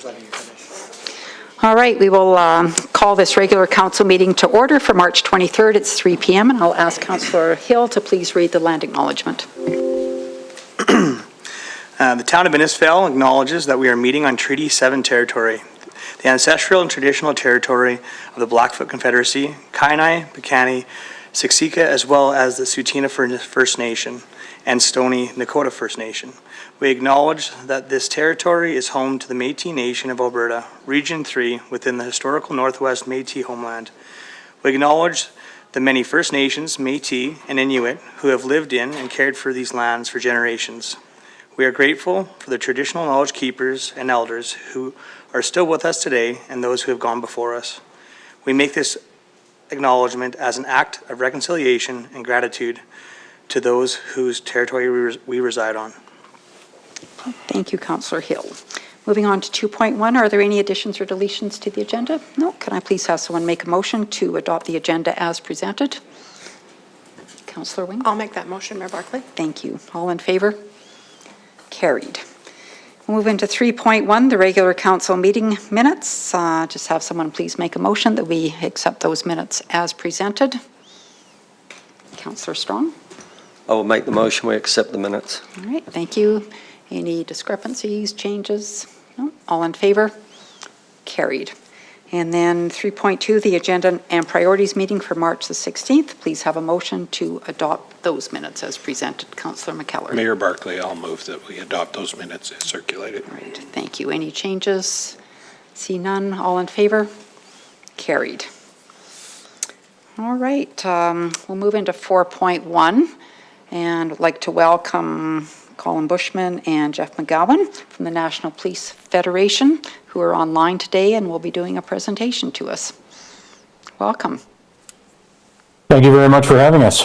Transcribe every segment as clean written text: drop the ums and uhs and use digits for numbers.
was letting you finish. All right, we will call this regular council meeting to order for March 23rd. It's 3 p.m. and I'll ask Councillor Hill to please read the land acknowledgement. The town of Innisfail acknowledges that we are meeting on Treaty 7 territory, the ancestral and traditional territory of the Blackfoot Confederacy, Kainai, Piikani, Siksika, as well as the Tsuut'ina First Nation and Stoney Nakoda First Nation. We acknowledge that this territory is home to the Métis Nation of Alberta, Region 3, within the historical Northwest Métis homeland. We acknowledge the many First Nations, Métis, and Inuit who have lived in and cared for these lands for generations. We are grateful for the traditional knowledge keepers and elders who are still with us today and those who have gone before us. We make this acknowledgement as an act of reconciliation and gratitude to those whose territory we reside on. Thank you, Councillor Hill. Moving on to 2.1, are there any additions or deletions to the agenda? No. Can I please have someone make a motion to adopt the agenda as presented? Councillor Wing? I'll make that motion, Mayor Barclay. Thank you. All in favor? Carried. We'll move into 3.1, the regular council meeting minutes. Just have someone please make a motion that we accept those minutes as presented. Councillor Strong? I will make the motion, we accept the minutes. All right, thank you. Any discrepancies, changes? No? All in favor? Carried. And then 3.2, the agenda and priorities meeting for March the 16th. Please have a motion to adopt those minutes as presented. Councillor McKellar. Mayor Barclay, I'll move that we adopt those minutes as circulated. All right, thank you. Any changes? See none. All in favor? Carried. All right, we'll move into 4.1, and I'd like to welcome Colin Buschman and Jeff McGowan from the National Police Federation, who are online today and will be doing a presentation to us. Welcome. Thank you very much for having us.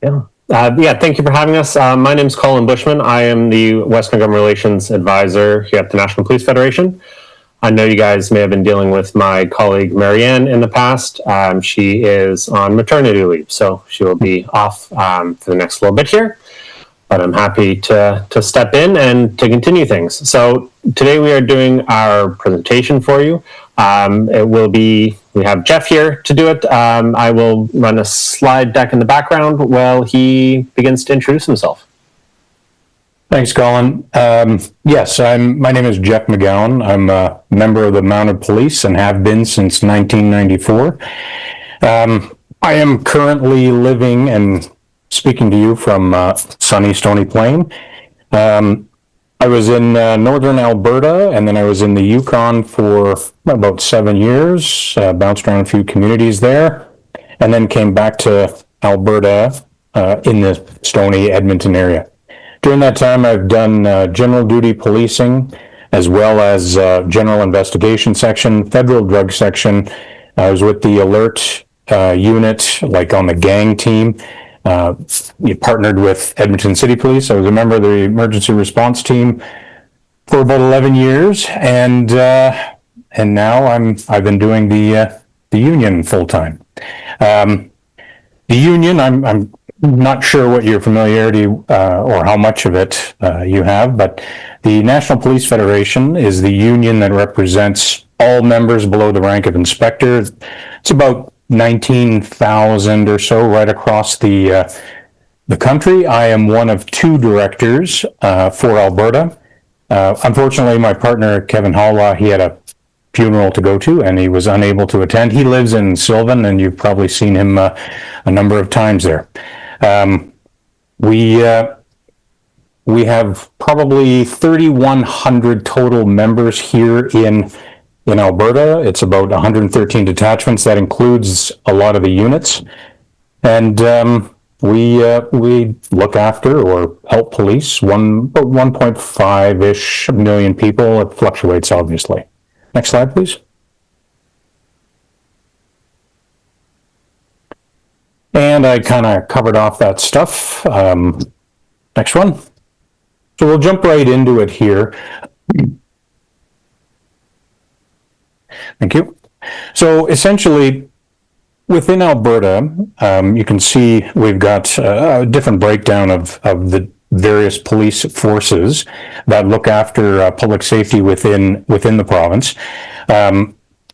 Thank you for having us. My name is Colin Buschman. I am the Western Government Relations Advisor here at the National Police Federation. I know you guys may have been dealing with my colleague Marianne in the past. She is on maternity leave, so she will be off for the next little bit here. But I'm happy to step in and to continue things. So today we are doing our presentation for you. We have Jeff here to do it. I will run a slide deck in the background while he begins to introduce himself. Thanks, Colin. Yes, my name is Jeff McGowan. I'm a member of the Mounted Police and have been since 1994. I am currently living and speaking to you from sunny Stony Plain. I was in northern Alberta, and then I was in the Yukon for about 7 years, bounced around a few communities there, and then came back to Alberta in the Stony Edmonton area. During that time, I've done general duty policing, as well as general investigation section, federal drug section. I was with the alert unit, like on the gang team. You partnered with Edmonton City Police. I was a member of the emergency response team for about 11 years, and now I've been doing the union full time. The union, I'm not sure what your familiarity or how much of it you have, but the National Police Federation is the union that represents all members below the rank of inspector. It's about 19,000 or so right across the country. I am one of 2 directors for Alberta. Unfortunately, my partner, Kevin Halla, he had a funeral to go to and he was unable to attend. He lives in Sylvan and you've probably seen him a number of times there. We have probably 3,100 total members here in Alberta. It's about 113 detachments. That includes a lot of the units. And we look after or help police about 1.5-ish million people. It fluctuates, obviously. Next slide, please. And I kind of covered off that stuff. Next one. So we'll jump right into it here. Thank you. So essentially, within Alberta, you can see we've got a different breakdown of the various police forces that look after public safety within the province.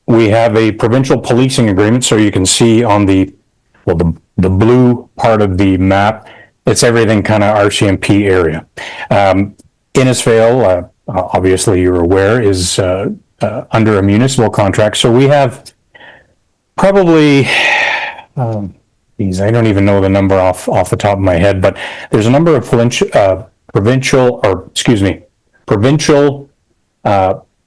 We have a provincial policing agreement, so you can see on the blue part of the map, it's everything kind of RCMP area. Innisfail, obviously you're aware, is under a municipal contract. So we have probably, I don't even know the number off the top of my head, but there's a number of provincial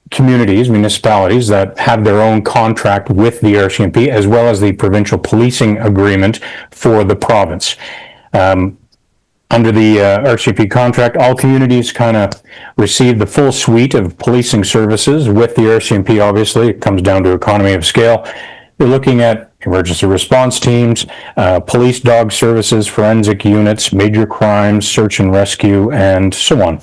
communities, municipalities that have their own contract with the RCMP, as well as the provincial policing agreement for the province. Under the RCMP contract, all communities kind of receive the full suite of policing services with the RCMP. Obviously, it comes down to economy of scale. You're looking at emergency response teams, police dog services, forensic units, major crimes, search and rescue, and so on.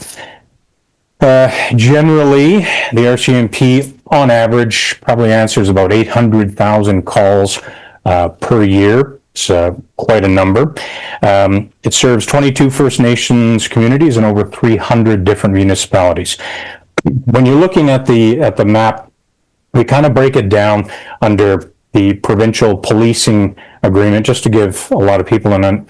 Generally, the RCMP, on average, probably answers about 800,000 calls per year. It's quite a number. It serves 22 First Nations communities and over 300 different municipalities. When you're looking at the map, we kind of break it down under the provincial policing agreement, just to give a lot of people an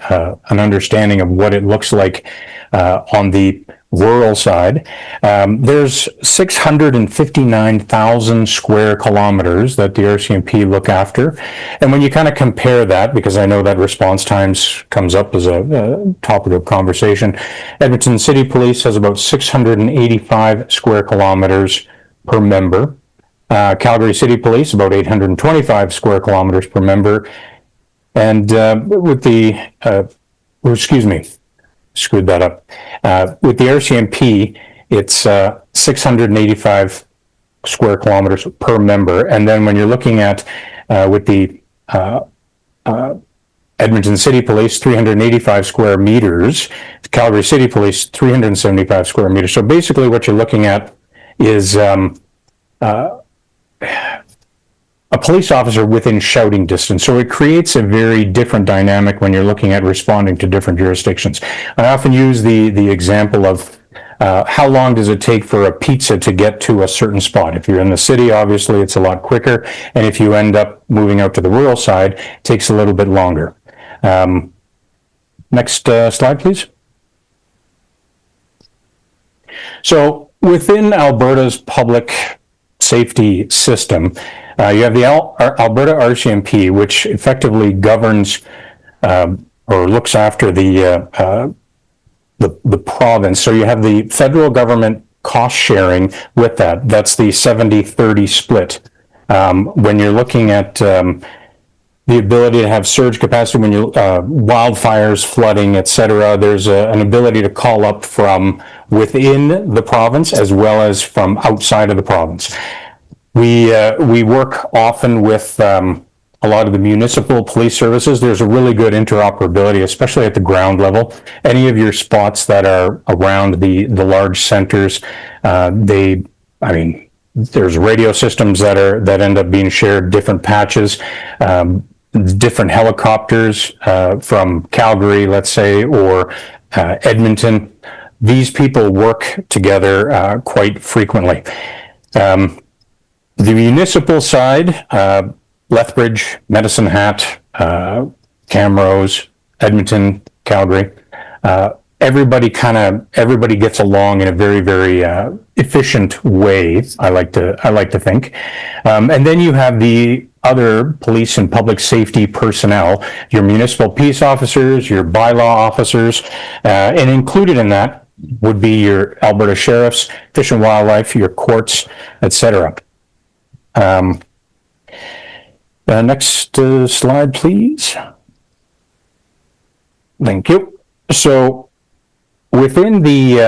understanding of what it looks like on the rural side. There's 659,000 square kilometers that the RCMP look after. And when you kind of compare that, because I know that response times comes up as a topic of conversation, Edmonton City Police has about 685 square kilometers per member. Calgary City Police, about 825 square kilometers per member. And with the, screwed that up. With the RCMP, it's 685 square kilometers per member. And then when you're looking at with the Edmonton City Police, 385 square meters, Calgary City Police, 375 square meters. So basically what you're looking at is a police officer within shouting distance. So it creates a very different dynamic when you're looking at responding to different jurisdictions. I often use the example of how long does it take for a pizza to get to a certain spot? If you're in the city, obviously it's a lot quicker. And if you end up moving out to the rural side, it takes a little bit longer. Next slide, please. So within Alberta's public safety system, you have the Alberta RCMP, which effectively governs or looks after the province. So you have the federal government cost sharing with that. That's the 70-30 split. When you're looking at the ability to have surge capacity, when you wildfires, flooding, etc., there's an ability to call up from within the province as well as from outside of the province. We work often with a lot of the municipal police services. There's a really good interoperability, especially at the ground level. Any of your spots that are around the large centers, there's radio systems that end up being shared, different patches, different helicopters from Calgary, let's say, or Edmonton. These people work together quite frequently. The municipal side, Lethbridge, Medicine Hat, Camrose, Edmonton, Calgary, everybody gets along in a very, very efficient way. I like to think. And then you have the other police and public safety personnel, your municipal peace officers, your bylaw officers, and included in that would be your Alberta sheriffs, Fish and Wildlife, your courts, etc. Next slide, please. Thank you. So within the,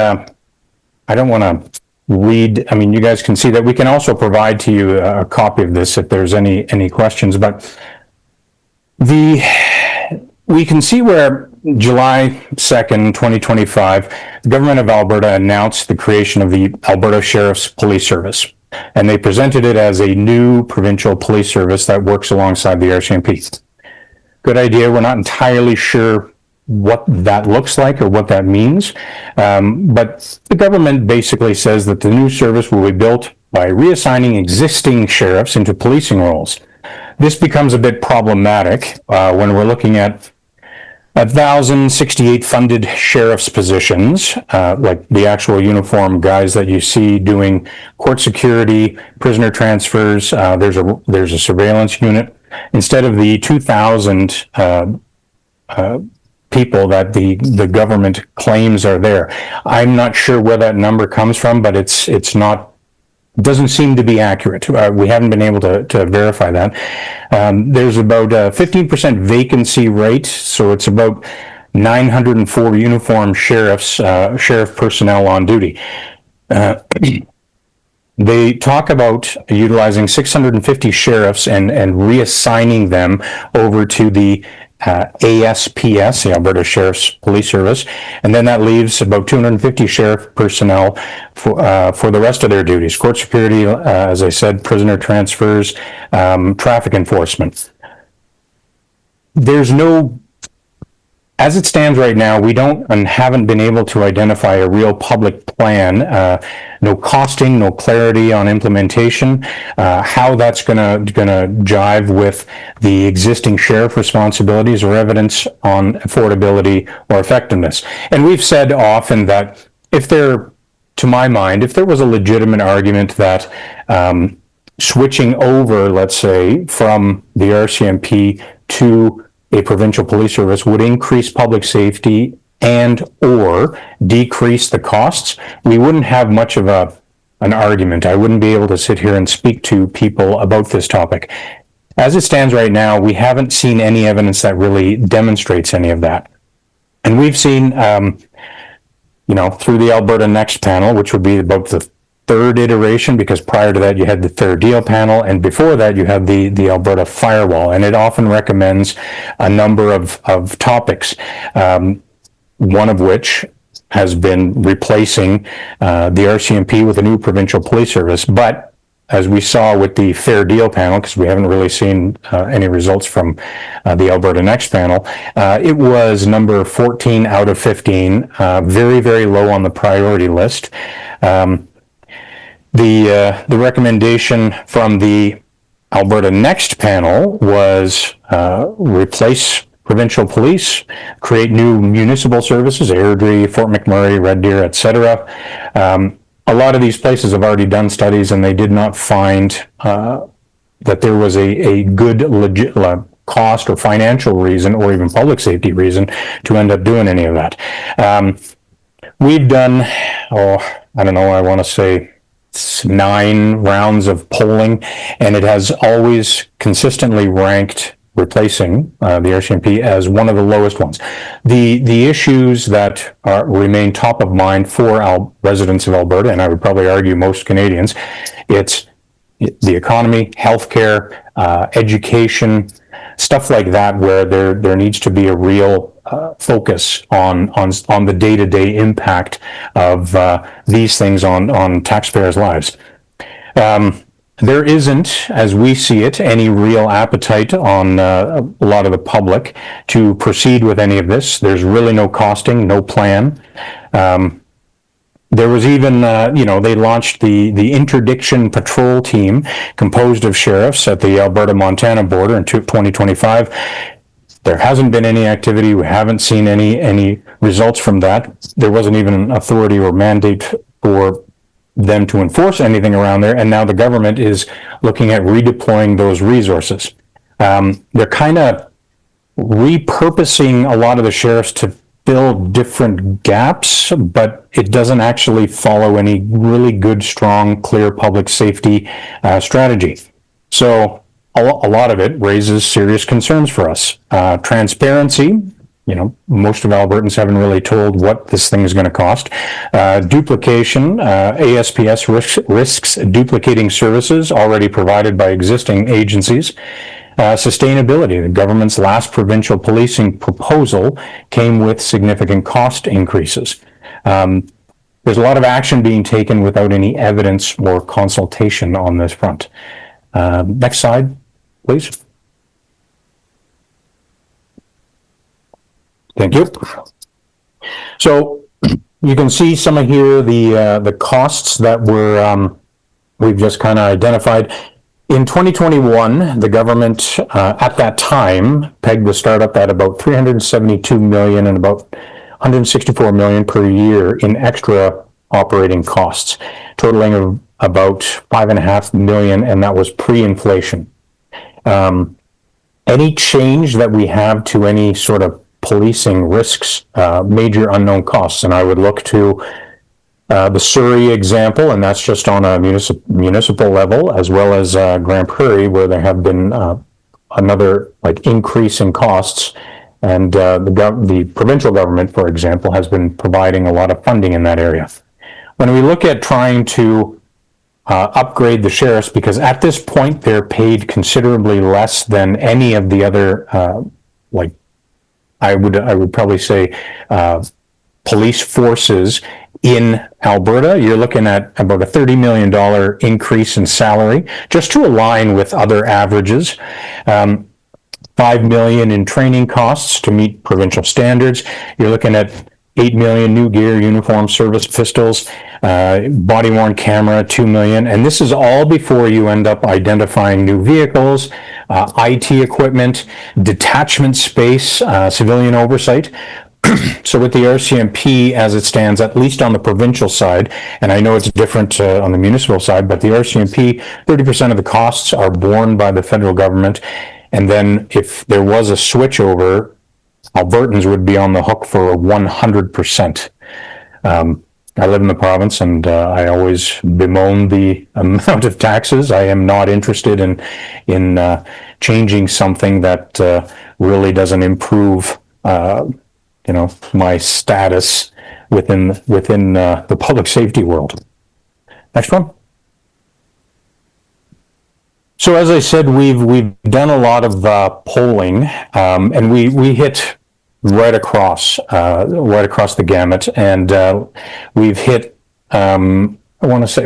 I don't want to read, you guys can see that we can also provide to you a copy of this if there's any questions, but we can see where July 2nd, 2025, the government of Alberta announced the creation of the Alberta Sheriff's Police Service. And they presented it as a new provincial police service that works alongside the RCMP. Good idea. We're not entirely sure what that looks like or what that means. But the government basically says that the new service will be built by reassigning existing sheriffs into policing roles. This becomes a bit problematic when we're looking at 1,068 funded sheriff's positions, like the actual uniform guys that you see doing court security, prisoner transfers. There's a surveillance unit instead of the 2,000 people that the government claims are there. I'm not sure where that number comes from, but it's not. Doesn't seem to be accurate. We haven't been able to verify that. There's about a 15% vacancy rate, so it's about 904 uniformed sheriff personnel on duty. They talk about utilizing 650 sheriffs and reassigning them over to the ASPS, the Alberta Sheriff's Police Service, and then that leaves about 250 sheriff personnel for the rest of their duties: court security, as I said, prisoner transfers, traffic enforcement. There's no, as it stands right now, we don't and haven't been able to identify a real public plan, no costing, no clarity on implementation, how that's gonna jive with the existing sheriff responsibilities or evidence on affordability or effectiveness. And we've said often that to my mind, if there was a legitimate argument that switching over, let's say, from the RCMP to a provincial police service would increase public safety and or decrease the costs, we wouldn't have much of an argument. I wouldn't be able to sit here and speak to people about this topic. As it stands right now, we haven't seen any evidence that really demonstrates any of that. And we've seen, through the Alberta Next panel, which would be about the third iteration, because prior to that you had the third deal panel, and before that you had the Alberta Firewall, and it often recommends a number of topics, one of which has been replacing the RCMP with a new provincial police service. But as we saw with the Fair Deal panel, because we haven't really seen any results from the Alberta Next panel, it was number 14 out of 15, very, very low on the priority list. The recommendation from the Alberta Next panel was replace provincial police, create new municipal services, Airdrie, Fort McMurray, Red Deer, etc. A lot of these places have already done studies, and they did not find that there was a good legit cost or financial reason or even public safety reason to end up doing any of that. We've done, I don't know, I want to say 9 rounds of polling, and it has always consistently ranked replacing the RCMP as one of the lowest ones. The issues that remain top of mind for residents of Alberta, and I would probably argue most Canadians, it's the economy, healthcare, education, stuff like that, where there needs to be a real focus on the day-to-day impact of these things on taxpayers' lives. There isn't, as we see it, any real appetite on a lot of the public to proceed with any of this. There's really no costing, no plan. There was even, they launched the interdiction patrol team composed of sheriffs at the Alberta-Montana border in 2025. There hasn't been any activity. We haven't seen any results from that. There wasn't even an authority or mandate for them to enforce anything around there, and now the government is looking at redeploying those resources. They're kind of repurposing a lot of the sheriffs to fill different gaps, but it doesn't actually follow any really good, strong, clear public safety strategy. So a lot of it raises serious concerns for us. Transparency. Most of Albertans haven't really told what this thing is going to cost. Duplication, ASPS risks duplicating services already provided by existing agencies. Sustainability, the government's last provincial policing proposal came with significant cost increases. There's a lot of action being taken without any evidence or consultation on this front. Next slide, please. Thank you. So you can see some of here the costs that we've just kind of identified. In 2021, the government at that time pegged the startup at about 372 million and about 164 million per year in extra operating costs, totaling of about 5.5 million, and that was pre-inflation. Any change that we have to any sort of policing risks, major unknown costs, and I would look to the Surrey example, and that's just on a municipal level, as well as Grand Prairie, where there have been another increase in costs, and the provincial government, for example, has been providing a lot of funding in that area. When we look at trying to upgrade the sheriffs, because at this point they're paid considerably less than any of the other, I would probably say, police forces in Alberta. You're looking at about a $30 million increase in salary, just to align with other averages. $5 million in training costs to meet provincial standards. You're looking at $8 million new gear, uniform, service pistols, body-worn camera, $2 million. And this is all before you end up identifying new vehicles, IT equipment, detachment space, civilian oversight. So with the RCMP as it stands, at least on the provincial side, and I know it's different on the municipal side, but the RCMP, 30% of the costs are borne by the federal government. And then if there was a switchover, Albertans would be on the hook for 100%. I live in the province, and I always bemoan the amount of taxes. I am not interested in changing something that really doesn't improve my status within the public safety world. Next one. So as I said, we've done a lot of polling, and we hit right across the gamut, and we've hit. I want to say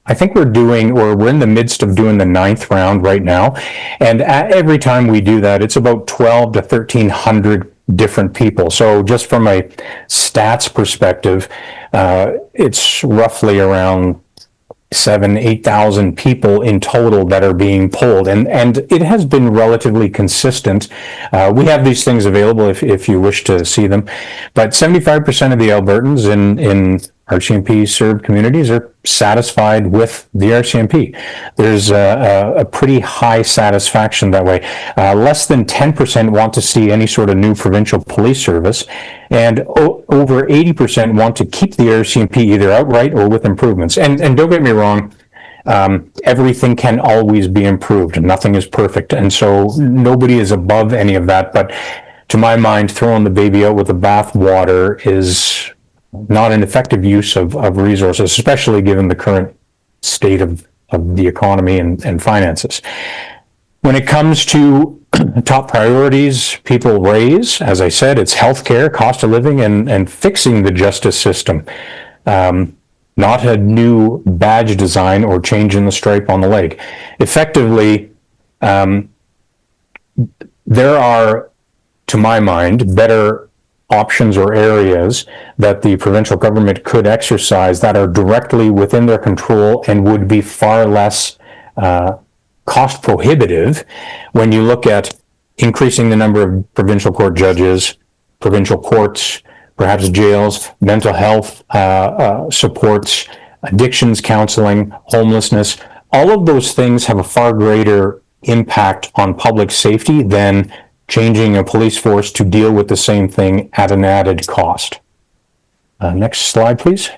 I think we're in the midst of doing the 9th round right now, and every time we do that, it's about 12 to 1,300 different people. So just from a stats perspective, it's roughly around 8,000 people in total that are being polled, and it has been relatively consistent. We have these things available if you wish to see them, but 75% of the Albertans in RCMP served communities are satisfied with the RCMP. There's a pretty high satisfaction that way. Less than 10% want to see any sort of new provincial police service, and over 80% want to keep the RCMP either outright or with improvements. And don't get me wrong, everything can always be improved. Nothing is perfect, and so nobody is above any of that. But to my mind, throwing the baby out with the bathwater is not an effective use of resources, especially given the current state of the economy and finances. When it comes to top priorities people raise, as I said, it's healthcare, cost of living, and fixing the justice system. Not a new badge design or change in the stripe on the leg. Effectively, there are, to my mind, better options or areas that the provincial government could exercise that are directly within their control and would be far less cost prohibitive when you look at increasing the number of provincial court judges, provincial courts, perhaps jails, mental health supports, addictions counseling, homelessness. All of those things have a far greater impact on public safety than changing a police force to deal with the same thing at an added cost. Next slide, please.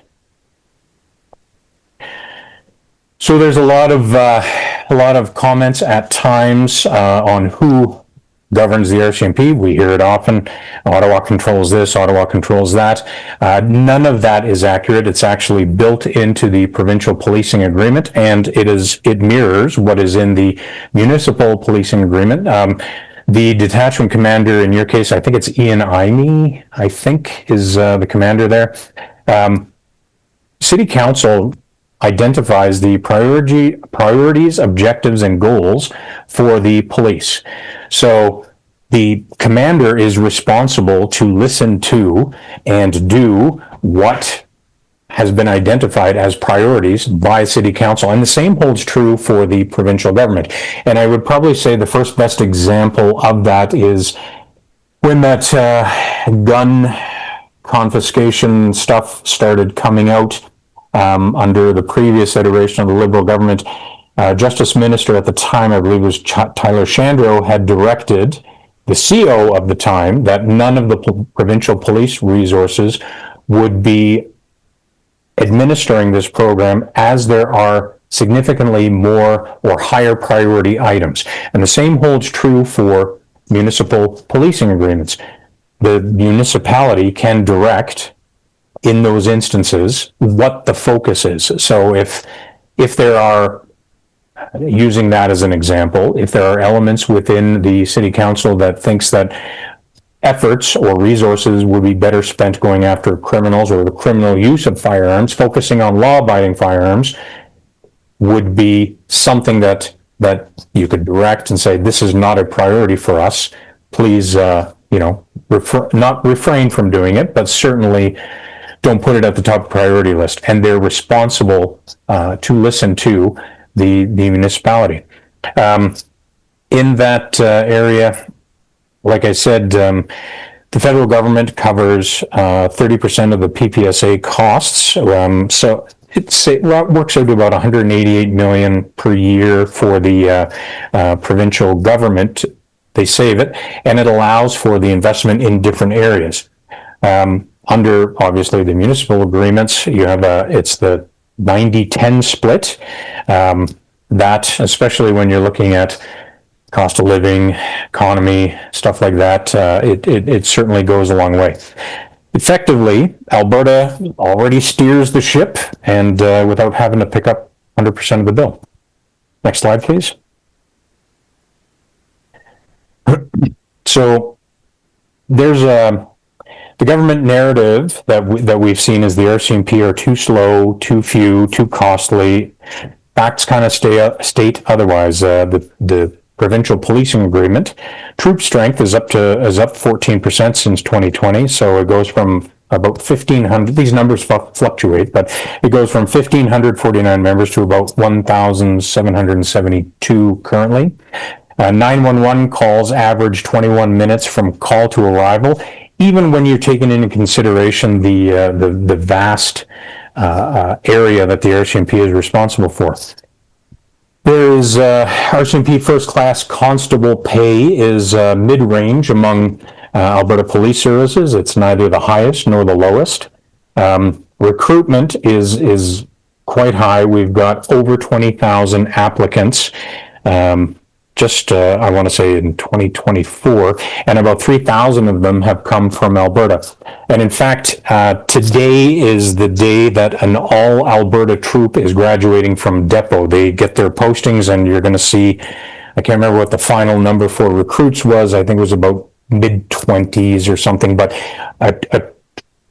So there's a lot of comments at times on who governs the RCMP. We hear it often. Ottawa controls this, Ottawa controls that. None of that is accurate. It's actually built into the provincial policing agreement, and it mirrors what is in the municipal policing agreement. The detachment commander, in your case, I think it's Ian Imey, I think, is the commander there. City Council identifies the priorities, objectives, and goals for the police. So the commander is responsible to listen to and do what has been identified as priorities by city council. And the same holds true for the provincial government. And I would probably say the first best example of that is when that gun confiscation stuff started coming out under the previous iteration of the Liberal government. Justice Minister at the time, I believe it was Tyler Shandro, had directed the CO of the time that none of the provincial police resources would be administering this program as there are significantly more or higher priority items. And the same holds true for municipal policing agreements. The municipality can direct in those instances what the focus is. So if there are, using that as an example, if there are elements within the city council that thinks that efforts or resources would be better spent going after criminals or the criminal use of firearms, focusing on law-abiding firearms would be something that you could direct and say, this is not a priority for us. Please, not refrain from doing it, but certainly don't put it at the top of the priority list. And they're responsible to listen to the municipality. In that area, like I said, the federal government covers 30% of the PPSA costs. So it works out to about 188 million per year for the provincial government. They save it, and it allows for the investment in different areas. Under obviously the municipal agreements, you have it's the 90-10 split. That, especially when you're looking at cost of living, economy, stuff like that, it certainly goes a long way. Effectively, Alberta already steers the ship, and without having to pick up 100% of the bill. Next slide, please. So there's the government narrative that we've seen is the RCMP are too slow, too few, too costly. Facts kind of state otherwise. The provincial policing agreement, troop strength is up 14% since 2020. So it goes from about 1,500. These numbers fluctuate, but it goes from 1,549 members to about 1,772 currently. 911 calls average 21 minutes from call to arrival, even when you're taking into consideration the vast area that the RCMP is responsible for. There is RCMP first class constable pay is mid-range among Alberta Police Services. It's neither the highest nor the lowest. Recruitment is quite high. We've got over 20,000 applicants. I want to say in 2024, and about 3,000 of them have come from Alberta. And in fact, today is the day that an all Alberta troop is graduating from depot. They get their postings, and you're going to see, I can't remember what the final number for recruits was. I think it was about mid-20s or something, but a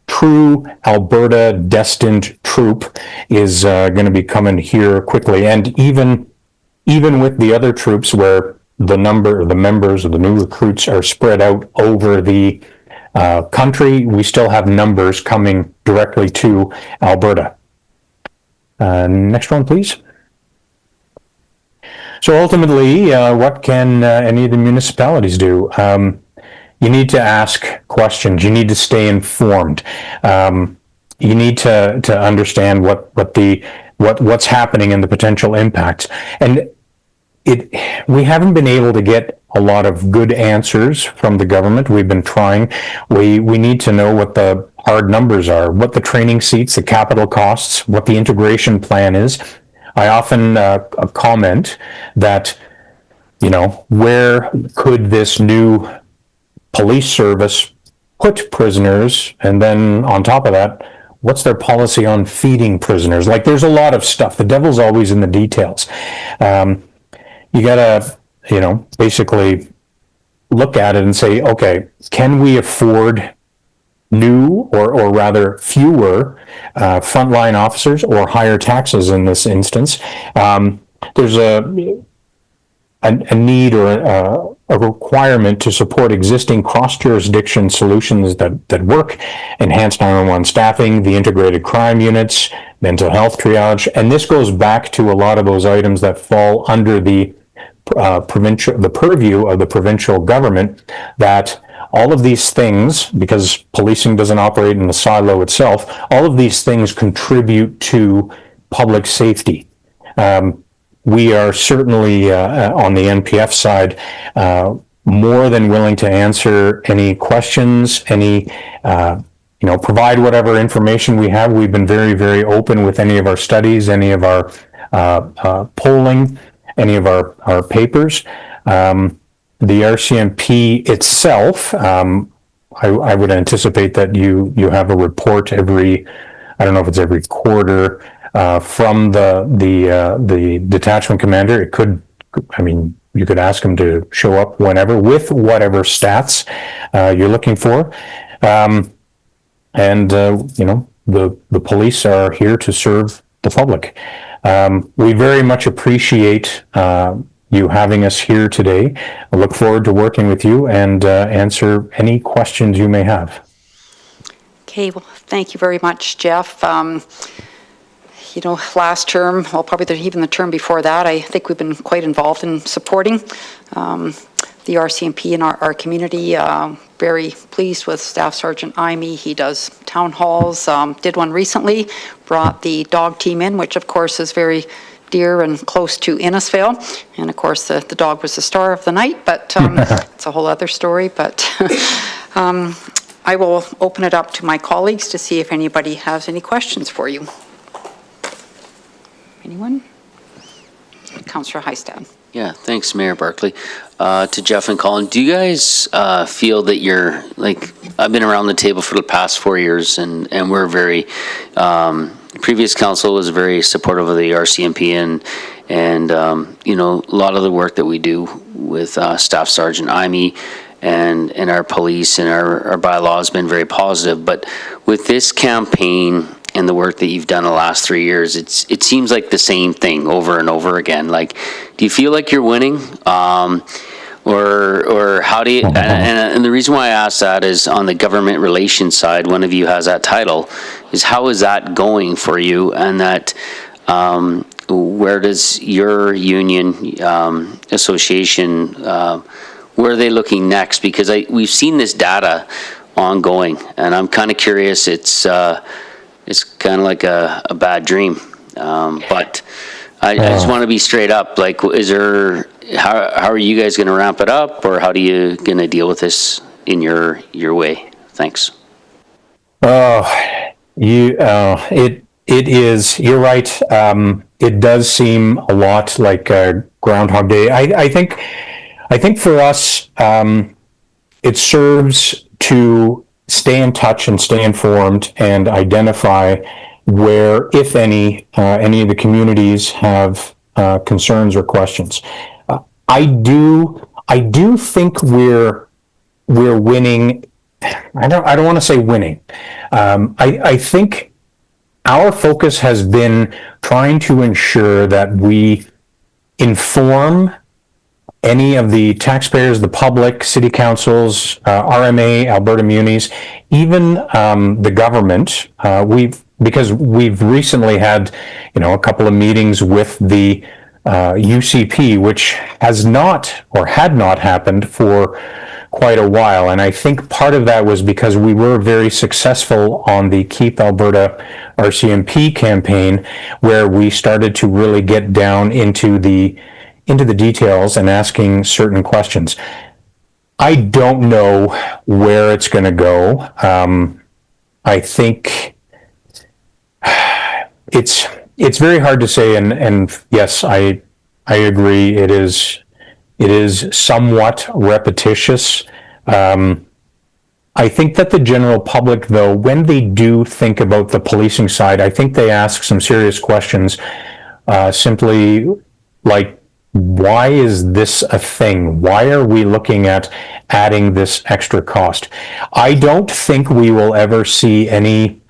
true Alberta destined troop is going to be coming here quickly. And even with the other troops where the members of the new recruits are spread out over the country, we still have numbers coming directly to Alberta. Next one, please. So ultimately, what can any of the municipalities do? You need to ask questions. You need to stay informed. You need to understand what's happening and the potential impacts. And we haven't been able to get a lot of good answers from the government. We've been trying. We need to know what the hard numbers are, what the training seats, the capital costs, what the integration plan is. I often comment that, where could this new police service put prisoners? And then on top of that, what's their policy on feeding prisoners? Like, there's a lot of stuff. The devil's always in the details. You gotta, basically look at it and say, okay, can we afford new or rather fewer frontline officers or higher taxes in this instance? There's a need or a requirement to support existing cross-jurisdiction solutions that work, enhanced 911 staffing, the integrated crime units, mental health triage, and this goes back to a lot of those items that fall under the the purview of the provincial government, that all of these things, because policing doesn't operate in a silo itself, all of these things contribute to public safety. We are certainly on the NPF side more than willing to answer any questions, any provide whatever information we have. We've been very, very open with any of our studies, any of our polling, any of our papers. The RCMP itself, I would anticipate that you have a report every, I don't know if it's every quarter, from the detachment commander. It could, I mean, you could ask him to show up whenever with whatever stats you're looking for. The police are here to serve the public. We very much appreciate you having us here today. I look forward to working with you and answer any questions you may have. Okay, well, thank you very much, Jeff. Last term, well, probably even the term before that, I think we've been quite involved in supporting the RCMP in our community. Very pleased with Staff Sergeant Imey. He does town halls, did one recently, brought the dog team in, which of course is very dear and close to Innisfail. And of course, the dog was the star of the night, but it's a whole other story. But I will open it up to my colleagues to see if anybody has any questions for you. Anyone? Councillor Heistad. Yeah, thanks, Mayor Barkley. To Jeff and Colin, do you guys feel that you're, like, I've been around the table for the past 4 years, and we're very, previous council was very supportive of the RCMP, and a lot of the work that we do with Staff Sergeant Imey and our police and our bylaw has been very positive. But with this campaign and the work that you've done the last 3 years, it seems like the same thing over and over again. Like, do you feel like you're winning? Or how do you, and the reason why I ask that is on the government relations side, one of you has that title, is how is that going for you? And that, where does your union association, where are they looking next? Because we've seen this data ongoing, and I'm kind of curious. It's kind of like a bad dream, but I just want to be straight up. Like, is there? How are you guys going to ramp it up, or how are you going to deal with this in your way? Thanks. It is. You're right. It does seem a lot like Groundhog Day. I think for us, it serves to stay in touch and stay informed and identify where, if any of the communities have concerns or questions. I do think we're winning. I don't want to say winning. I think our focus has been trying to ensure that we inform any of the taxpayers, the public, city councils, RMA, Alberta Munis, even the government. Because we've recently had, a couple of meetings with the UCP, which has not or had not happened for quite a while. And I think part of that was because we were very successful on the Keep Alberta RCMP campaign, where we started to really get down into the details and asking certain questions. I don't know where it's going to go. I think it's very hard to say, and yes, I agree. It is somewhat repetitious. I think that the general public, though, when they do think about the policing side, I think they ask some serious questions, simply like, why is this a thing? Why are we looking at adding this extra cost? I don't think we will ever see any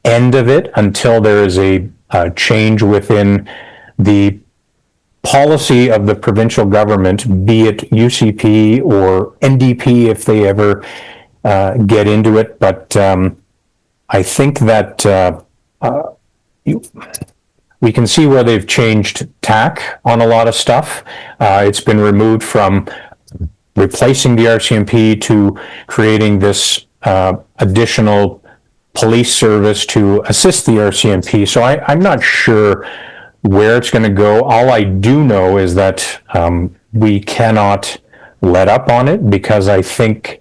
end of it until there is a change within the policy of the provincial government, be it UCP or NDP if they ever get into it. But I think that we can see where they've changed tack on a lot of stuff. It's been removed from replacing the RCMP to creating this additional police service to assist the RCMP. So I'm not sure where it's going to go. All I do know is that we cannot let up on it, because I think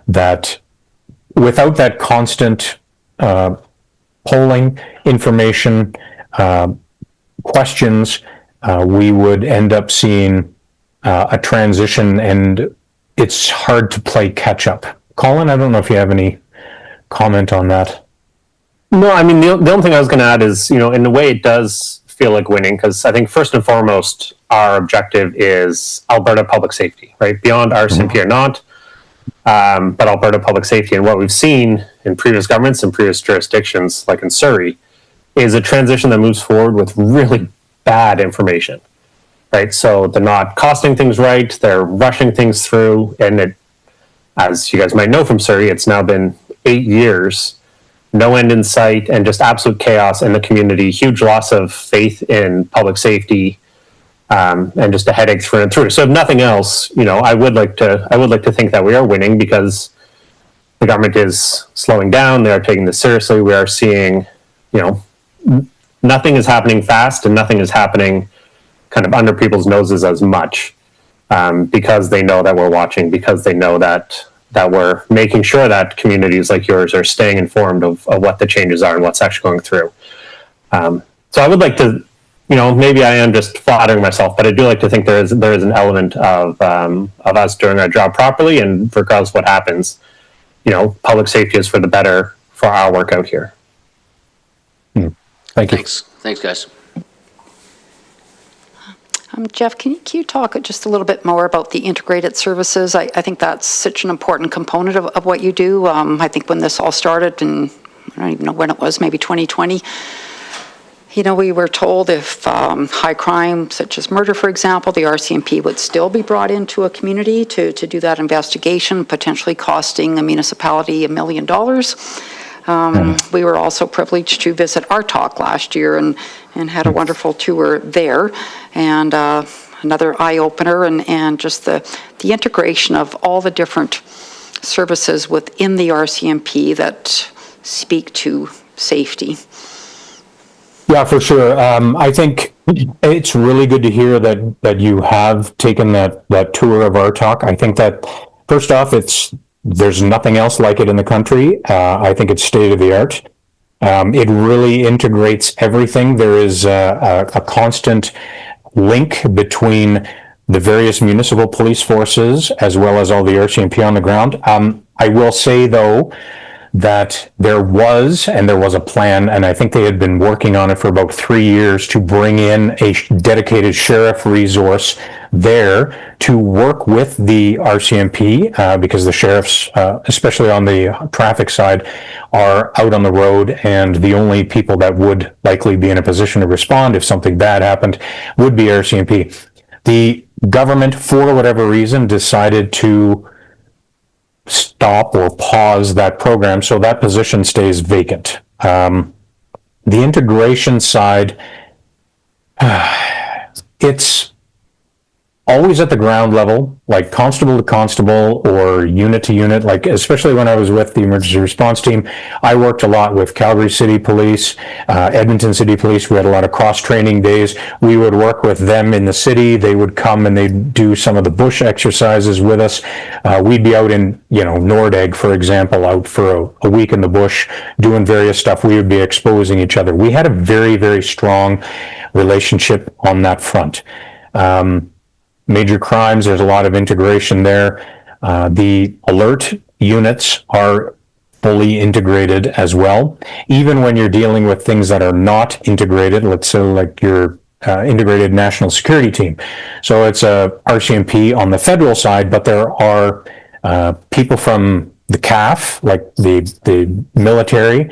that without that constant polling, information, questions, we would end up seeing a transition, and it's hard to play catch up. Colin, I don't know if you have any comment on that. No, I mean, the only thing I was going to add is, in a way it does feel like winning, because I think first and foremost, our objective is Alberta public safety, right? Beyond RCMP or not, but Alberta public safety. And what we've seen in previous governments and previous jurisdictions, like in Surrey, is a transition that moves forward with really bad information, right? So they're not costing things right, they're rushing things through, and it, as you guys might know from Surrey, it's now been 8 years, no end in sight, and just absolute chaos in the community, huge loss of faith in public safety, and just a headache through and through. So if nothing else, I would like to think that we are winning, because the government is slowing down, they are taking this seriously. We are seeing, nothing is happening fast, and nothing is happening kind of under people's noses as much, because they know that we're watching, because they know that we're making sure that communities like yours are staying informed of what the changes are and what's actually going through. So I would like to, maybe I am just flattering myself, but I do like to think there is an element of us doing our job properly, and regardless of what happens, public safety is for the better for our work out here. Thank you. Thanks, guys. Jeff, can you talk just a little bit more about the integrated services? I think that's such an important component of what you do. I think when this all started, and I don't even know when it was, maybe 2020, we were told if high crime, such as murder, for example, the RCMP would still be brought into a community to do that investigation, potentially costing a municipality $1 million. We were also privileged to visit RTOC last year and had a wonderful tour there, and another eye-opener, and just the integration of all the different services within the RCMP that speak to safety. Yeah, for sure. I think it's really good to hear that you have taken that tour of RTOC. I think that, first off, there's nothing else like it in the country. I think it's state of the art. It really integrates everything. There is a constant link between the various municipal police forces as well as all the RCMP on the ground. I will say, though, that there was a plan, and I think they had been working on it for about 3 years, to bring in a dedicated sheriff resource there to work with the RCMP, because the sheriffs, especially on the traffic side, are out on the road, and the only people that would likely be in a position to respond if something bad happened would be RCMP. The government, for whatever reason, decided to stop or pause that program, so that position stays vacant. The integration side, it's always at the ground level, like constable to constable or unit to unit. Like, especially when I was with the emergency response team, I worked a lot with Calgary City Police, Edmonton City Police. We had a lot of cross-training days. We would work with them in the city. They would come and they'd do some of the bush exercises with us. We'd be out in, Nordegg, for example, out for a week in the bush doing various stuff. We would be exposing each other. We had a very, very strong relationship on that front. Major crimes, there's a lot of integration there. The alert units are fully integrated as well. Even when you're dealing with things that are not integrated, let's say like your integrated national security team. So it's a RCMP on the federal side, but there are people from the CAF, like the military.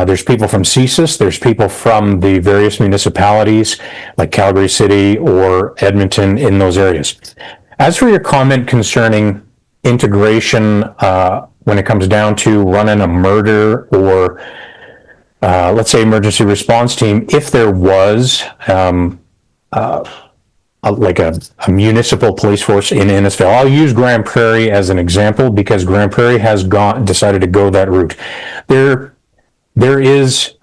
There's people from CSIS. There's people from the various municipalities like Calgary City or Edmonton in those areas. As for your comment concerning integration, when it comes down to running a murder or let's say emergency response team, if there was like a municipal police force in Innisfail. I'll use Grand Prairie as an example because Grand Prairie has decided to go that route. There is,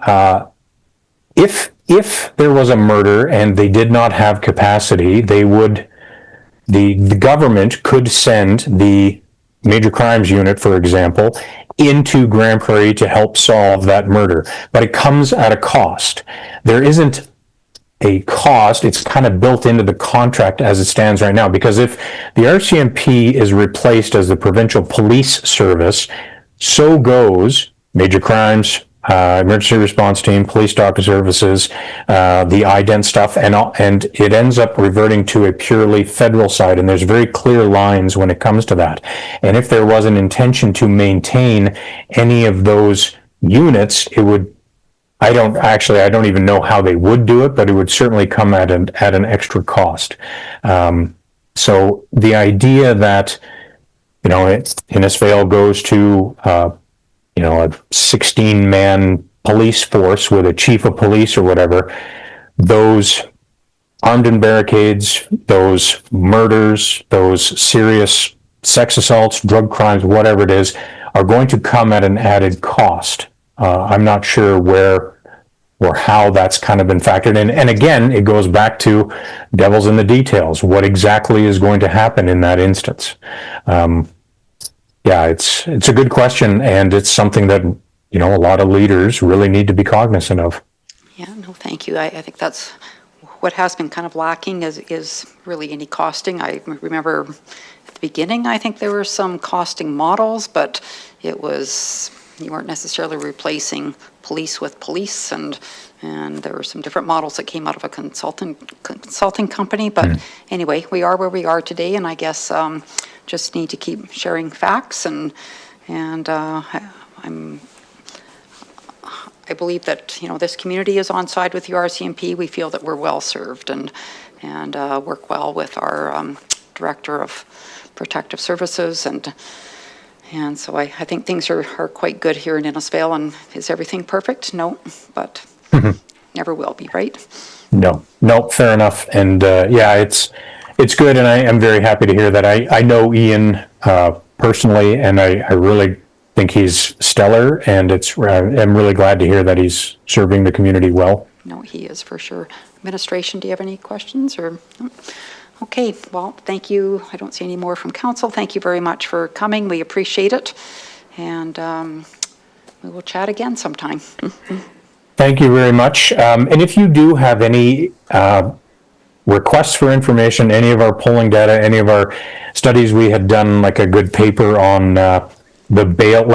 if there was a murder and they did not have capacity, the government could send the major crimes unit, for example, into Grand Prairie to help solve that murder. But it comes at a cost. There isn't a cost, it's kind of built into the contract as it stands right now, because if the RCMP is replaced as the provincial police service, so goes major crimes, emergency response team, police doctor services, the ident stuff, and it ends up reverting to a purely federal side, and there's very clear lines when it comes to that. And if there was an intention to maintain any of those units, it would, I don't even know how they would do it, but it would certainly come at an extra cost. So the idea that, Innisfail goes to, a 16-man police force with a chief of police or whatever, those armed and barricades, those murders, those serious sex assaults, drug crimes, whatever it is, are going to come at an added cost. I'm not sure where or how that's kind of been factored in. And again, it goes back to devil's in the details. What exactly is going to happen in that instance? It's a good question, and it's something that, a lot of leaders really need to be cognizant of. Yeah, no, thank you. I think that's what has been kind of lacking is really any costing. I remember at the beginning, I think there were some costing models, but you weren't necessarily replacing police with police, and there were some different models that came out of a consulting company. But anyway, we are where we are today, and I guess just need to keep sharing facts, and I believe that this community is on side with the RCMP. We feel that we're well served and work well with our Director of Protective Services, and so I think things are quite good here in Innisfail. And is everything perfect? No, but never will be, right? No, fair enough. And it's good, and I am very happy to hear that. I know Ian personally, and I really think he's stellar, and I'm really glad to hear that he's serving the community well. No, he is for sure. Administration, do you have any questions or? No? Okay, well, thank you. I don't see any more from council. Thank you very much for coming. We appreciate it, and we will chat again sometime. Thank you very much. And if you do have any requests for information, any of our polling data, any of our studies, we had done like a good paper on the bail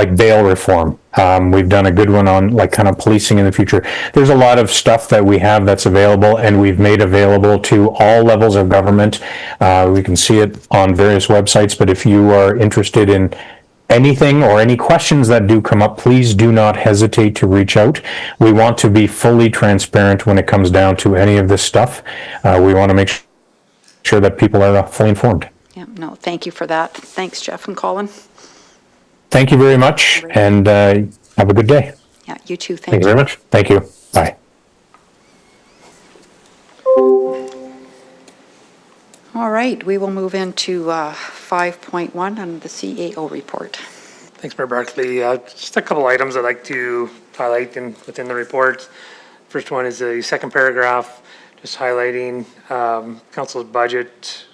reform. We've done a good one on like kind of policing in the future. There's a lot of stuff that we have that's available, and we've made available to all levels of government. We can see it on various websites, but if you are interested in anything or any questions that do come up, please do not hesitate to reach out. We want to be fully transparent when it comes down to any of this stuff. We want to make sure that people are fully informed. Yeah, no, thank you for that. Thanks, Jeff and Colin. Thank you very much, and have a good day. Yeah, you too. Thank you very much. Thank you. Bye. All right, we will move into 5.1 on the CAO report. Thanks, Mayor Barkley. Just a couple items I'd like to highlight within the report. First one is the second paragraph, just highlighting council's budget.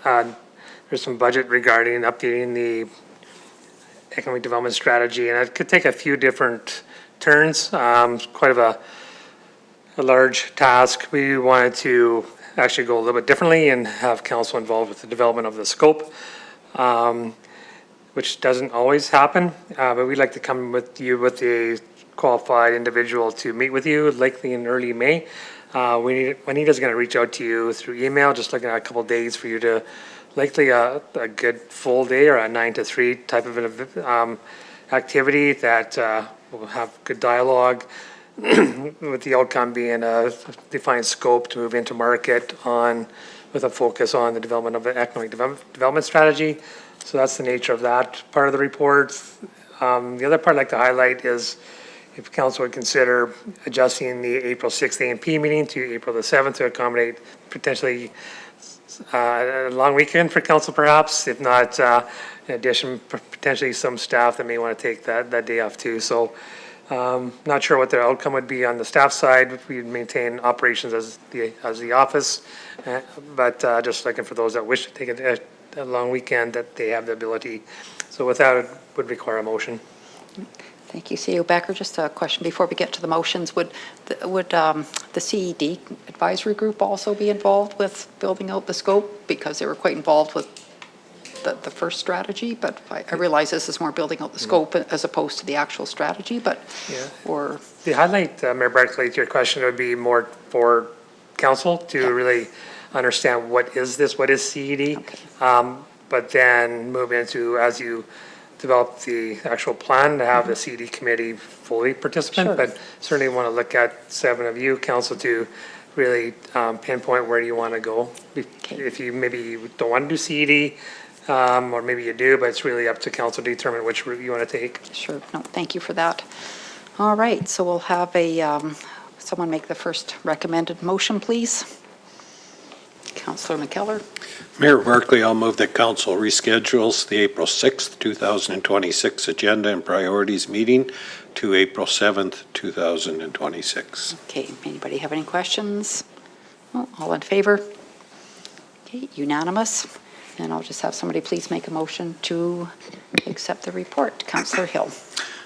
There's some budget regarding updating the economic development strategy, and it could take a few different turns. Quite of a large task. We wanted to actually go a little bit differently and have council involved with the development of the scope, which doesn't always happen, but we'd like to come with you with a qualified individual to meet with you, likely in early May. Juanita's going to reach out to you through email, just looking at a couple of days for you to likely a good full day or a 9 to 3 type of an activity that will have good dialogue with the outcome being a defined scope to move into market with a focus on the development of an economic development strategy. So that's the nature of that part of the report. The other part I'd like to highlight is if council would consider adjusting the April 6th A&P meeting to April the 7th to accommodate potentially a long weekend for council perhaps, if not, in addition, potentially some staff that may want to take that day off too. So not sure what the outcome would be on the staff side. We'd maintain operations as the office, but just looking for those that wish to take a long weekend that they have the ability. So with that, it would require a motion. Thank you, CEO Becker. Just a question before we get to the motions. Would the CED advisory group also be involved with building out the scope? Because they were quite involved with the first strategy, but I realize this is more building out the scope as opposed to the actual strategy, but, or. The highlight, Mayor Barkley, to your question would be more for council to really understand what is this, what is CED, Okay. but then move into, as you develop the actual plan, to have the CED committee fully participant, Sure. but certainly want to look at 7 of you, council, to really pinpoint where you want to go. If you maybe don't want to do CED, or maybe you do, but it's really up to council to determine which route you want to take. Sure. No, thank you for that. All right, so we'll have someone make the first recommended motion, please. Councillor McKellar. Mayor Barkley, I'll move that council reschedules the April 6th, 2026 agenda and priorities meeting to April 7th, 2026. Okay, anybody have any questions? No, all in favor? Okay, unanimous. And I'll just have somebody please make a motion to accept the report. Councillor Hill.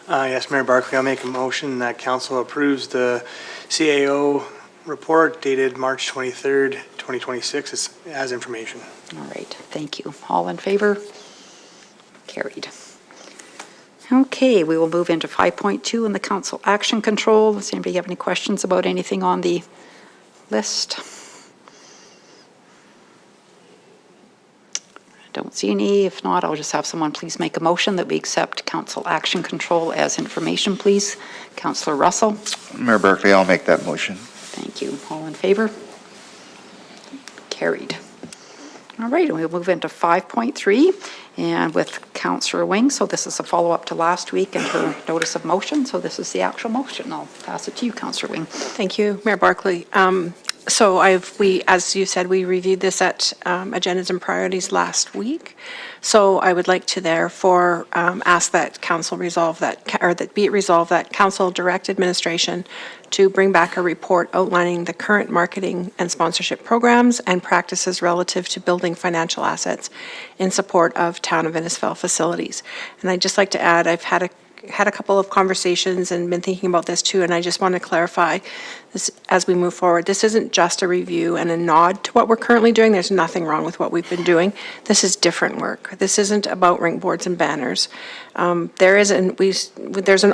Yes, Mayor Barkley, I'll make a motion that council approves the CAO report dated March 23rd, 2026 as information. All right, thank you. All in favor? Carried. Okay, we will move into 5.2 in the council action control. Does anybody have any questions about anything on the list? Don't see any. If not, I'll just have someone please make a motion that we accept council action control as information, please. Councillor Russell. Mayor Barkley, I'll make that motion. Thank you. All in favor? Carried. All right, and we'll move into 5.3 and with Councillor Wing. So this is a follow-up to last week and her notice of motion. So this is the actual motion. I'll pass it to you, Councillor Wing. Thank you, Mayor Barkley. So as you said, we reviewed this at agendas and priorities last week. So I would like to therefore ask that council resolve that, or that be it resolved that council direct administration to bring back a report outlining the current marketing and sponsorship programs and practices relative to building financial assets in support of Town of Innisfail facilities. And I'd just like to add, I've had a couple of conversations and been thinking about this too, and I just want to clarify this as we move forward. This isn't just a review and a nod to what we're currently doing. There's nothing wrong with what we've been doing. This is different work. This isn't about ring boards and banners. There's an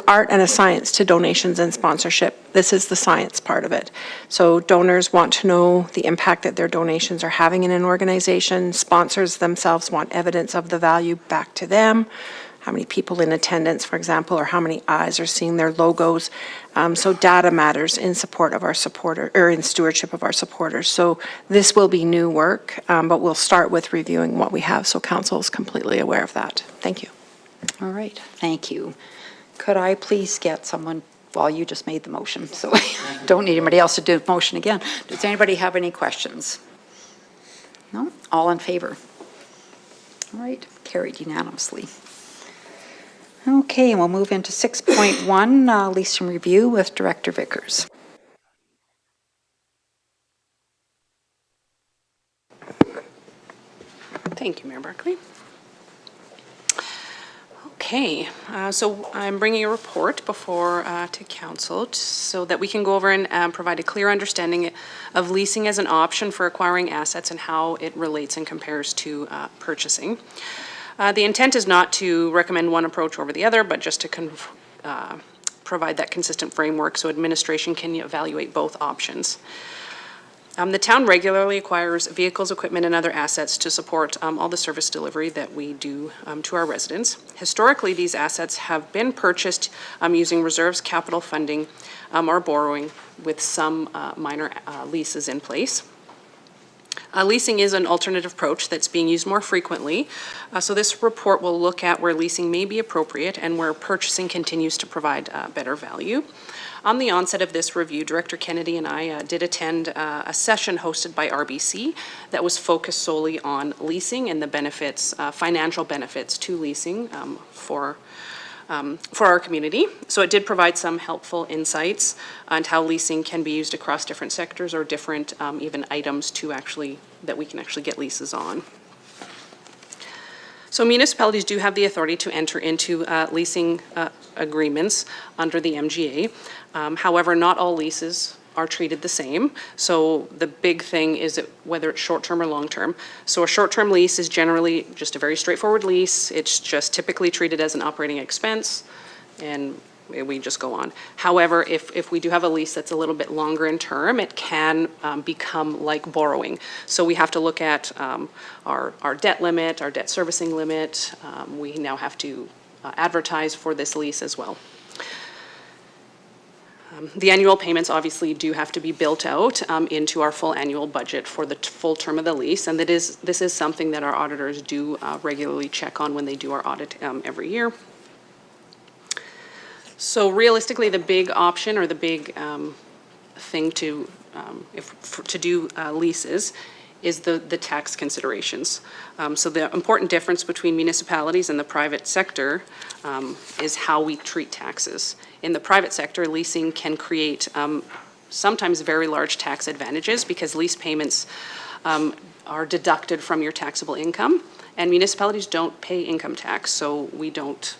art and a science to donations and sponsorship. This is the science part of it. So donors want to know the impact that their donations are having in an organization. Sponsors themselves want evidence of the value back to them. How many people in attendance, for example, or how many eyes are seeing their logos. So data matters in support of our supporter, or in stewardship of our supporters. So this will be new work, but we'll start with reviewing what we have, so council is completely aware of that. Thank you. All right, thank you. Could I please get someone, well, you just made the motion, so I don't need anybody else to do the motion again. Does anybody have any questions? No? All in favor? All right, carried unanimously. Okay, and we'll move into 6.1, leasing review with Director Vickers. Thank you, Mayor Barkley. Okay, so I'm bringing a report before to council so that we can go over and provide a clear understanding of leasing as an option for acquiring assets and how it relates and compares to purchasing. The intent is not to recommend one approach over the other, but just to provide that consistent framework so administration can evaluate both options. The town regularly acquires vehicles, equipment, and other assets to support all the service delivery that we do to our residents. Historically, these assets have been purchased using reserves, capital funding, or borrowing with some minor leases in place. Leasing is an alternative approach that's being used more frequently. So this report will look at where leasing may be appropriate and where purchasing continues to provide better value. On the onset of this review, Director Kennedy and I did attend a session hosted by RBC that was focused solely on leasing and the benefits, financial benefits to leasing for our community. So it did provide some helpful insights on how leasing can be used across different sectors or different even items that we can actually get leases on. So municipalities do have the authority to enter into leasing agreements under the MGA. However, not all leases are treated the same. So the big thing is whether it's short-term or long-term. So a short-term lease is generally just a very straightforward lease. It's just typically treated as an operating expense, and we just go on. However, if we do have a lease that's a little bit longer in term, it can become like borrowing. So we have to look at our debt limit, our debt servicing limit. We now have to advertise for this lease as well. The annual payments obviously do have to be built out into our full annual budget for the full term of the lease, and this is something that our auditors do regularly check on when they do our audit every year. So realistically, the big option or the big thing to do leases is the tax considerations. So the important difference between municipalities and the private sector is how we treat taxes. In the private sector, leasing can create sometimes very large tax advantages because lease payments are deducted from your taxable income, and municipalities don't pay income tax, so we don't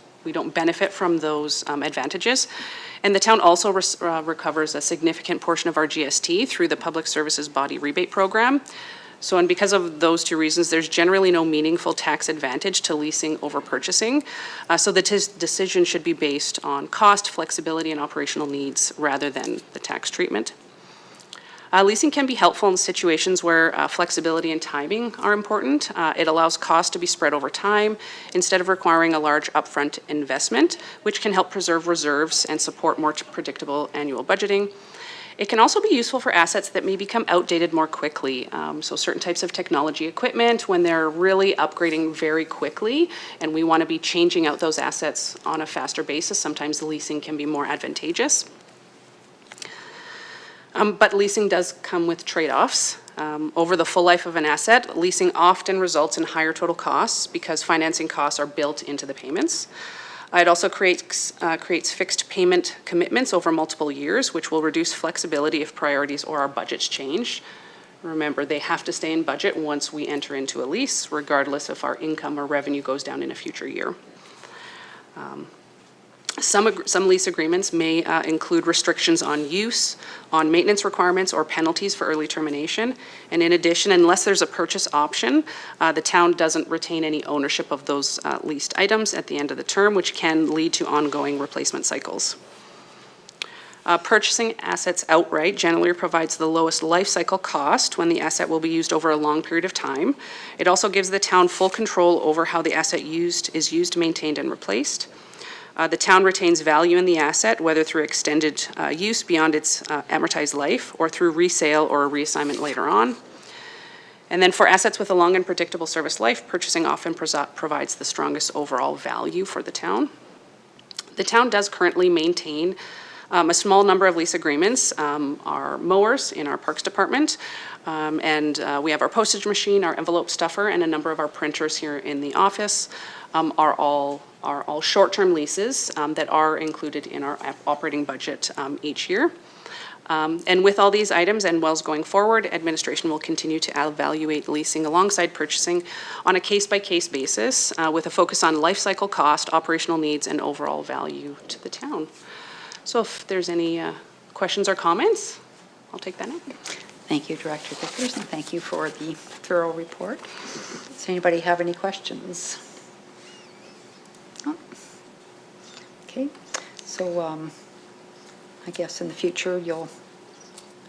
benefit from those advantages. And the town also recovers a significant portion of our GST through the Public Services Body Rebate Program. So, and because of those two reasons, there's generally no meaningful tax advantage to leasing over purchasing. So the decision should be based on cost, flexibility, and operational needs rather than the tax treatment. Leasing can be helpful in situations where flexibility and timing are important. It allows costs to be spread over time instead of requiring a large upfront investment, which can help preserve reserves and support more predictable annual budgeting. It can also be useful for assets that may become outdated more quickly. So certain types of technology equipment, when they're really upgrading very quickly and we want to be changing out those assets on a faster basis, sometimes leasing can be more advantageous. But leasing does come with trade-offs. Over the full life of an asset, leasing often results in higher total costs because financing costs are built into the payments. It also creates fixed payment commitments over multiple years, which will reduce flexibility if priorities or our budgets change. Remember, they have to stay in budget once we enter into a lease, regardless if our income or revenue goes down in a future year. Some lease agreements may include restrictions on use, on maintenance requirements, or penalties for early termination. And in addition, unless there's a purchase option, the town doesn't retain any ownership of those leased items at the end of the term, which can lead to ongoing replacement cycles. Purchasing assets outright generally provides the lowest life cycle cost when the asset will be used over a long period of time. It also gives the town full control over how the asset is used, maintained, and replaced. The town retains value in the asset, whether through extended use beyond its amortized life or through resale or a reassignment later on. And then for assets with a long and predictable service life, purchasing often provides the strongest overall value for the town. The town does currently maintain a small number of lease agreements. Our mowers in our Parks Department, and we have our postage machine, our envelope stuffer, and a number of our printers here in the office are all short-term leases that are included in our operating budget each year. And with all these items and wells going forward, administration will continue to evaluate leasing alongside purchasing on a case-by-case basis with a focus on life cycle cost, operational needs, and overall value to the town. So if there's any questions or comments, I'll take that now. Thank you, Director Vickers, and thank you for the thorough report. Does anybody have any questions? Oh. Okay, so I guess in the future you'll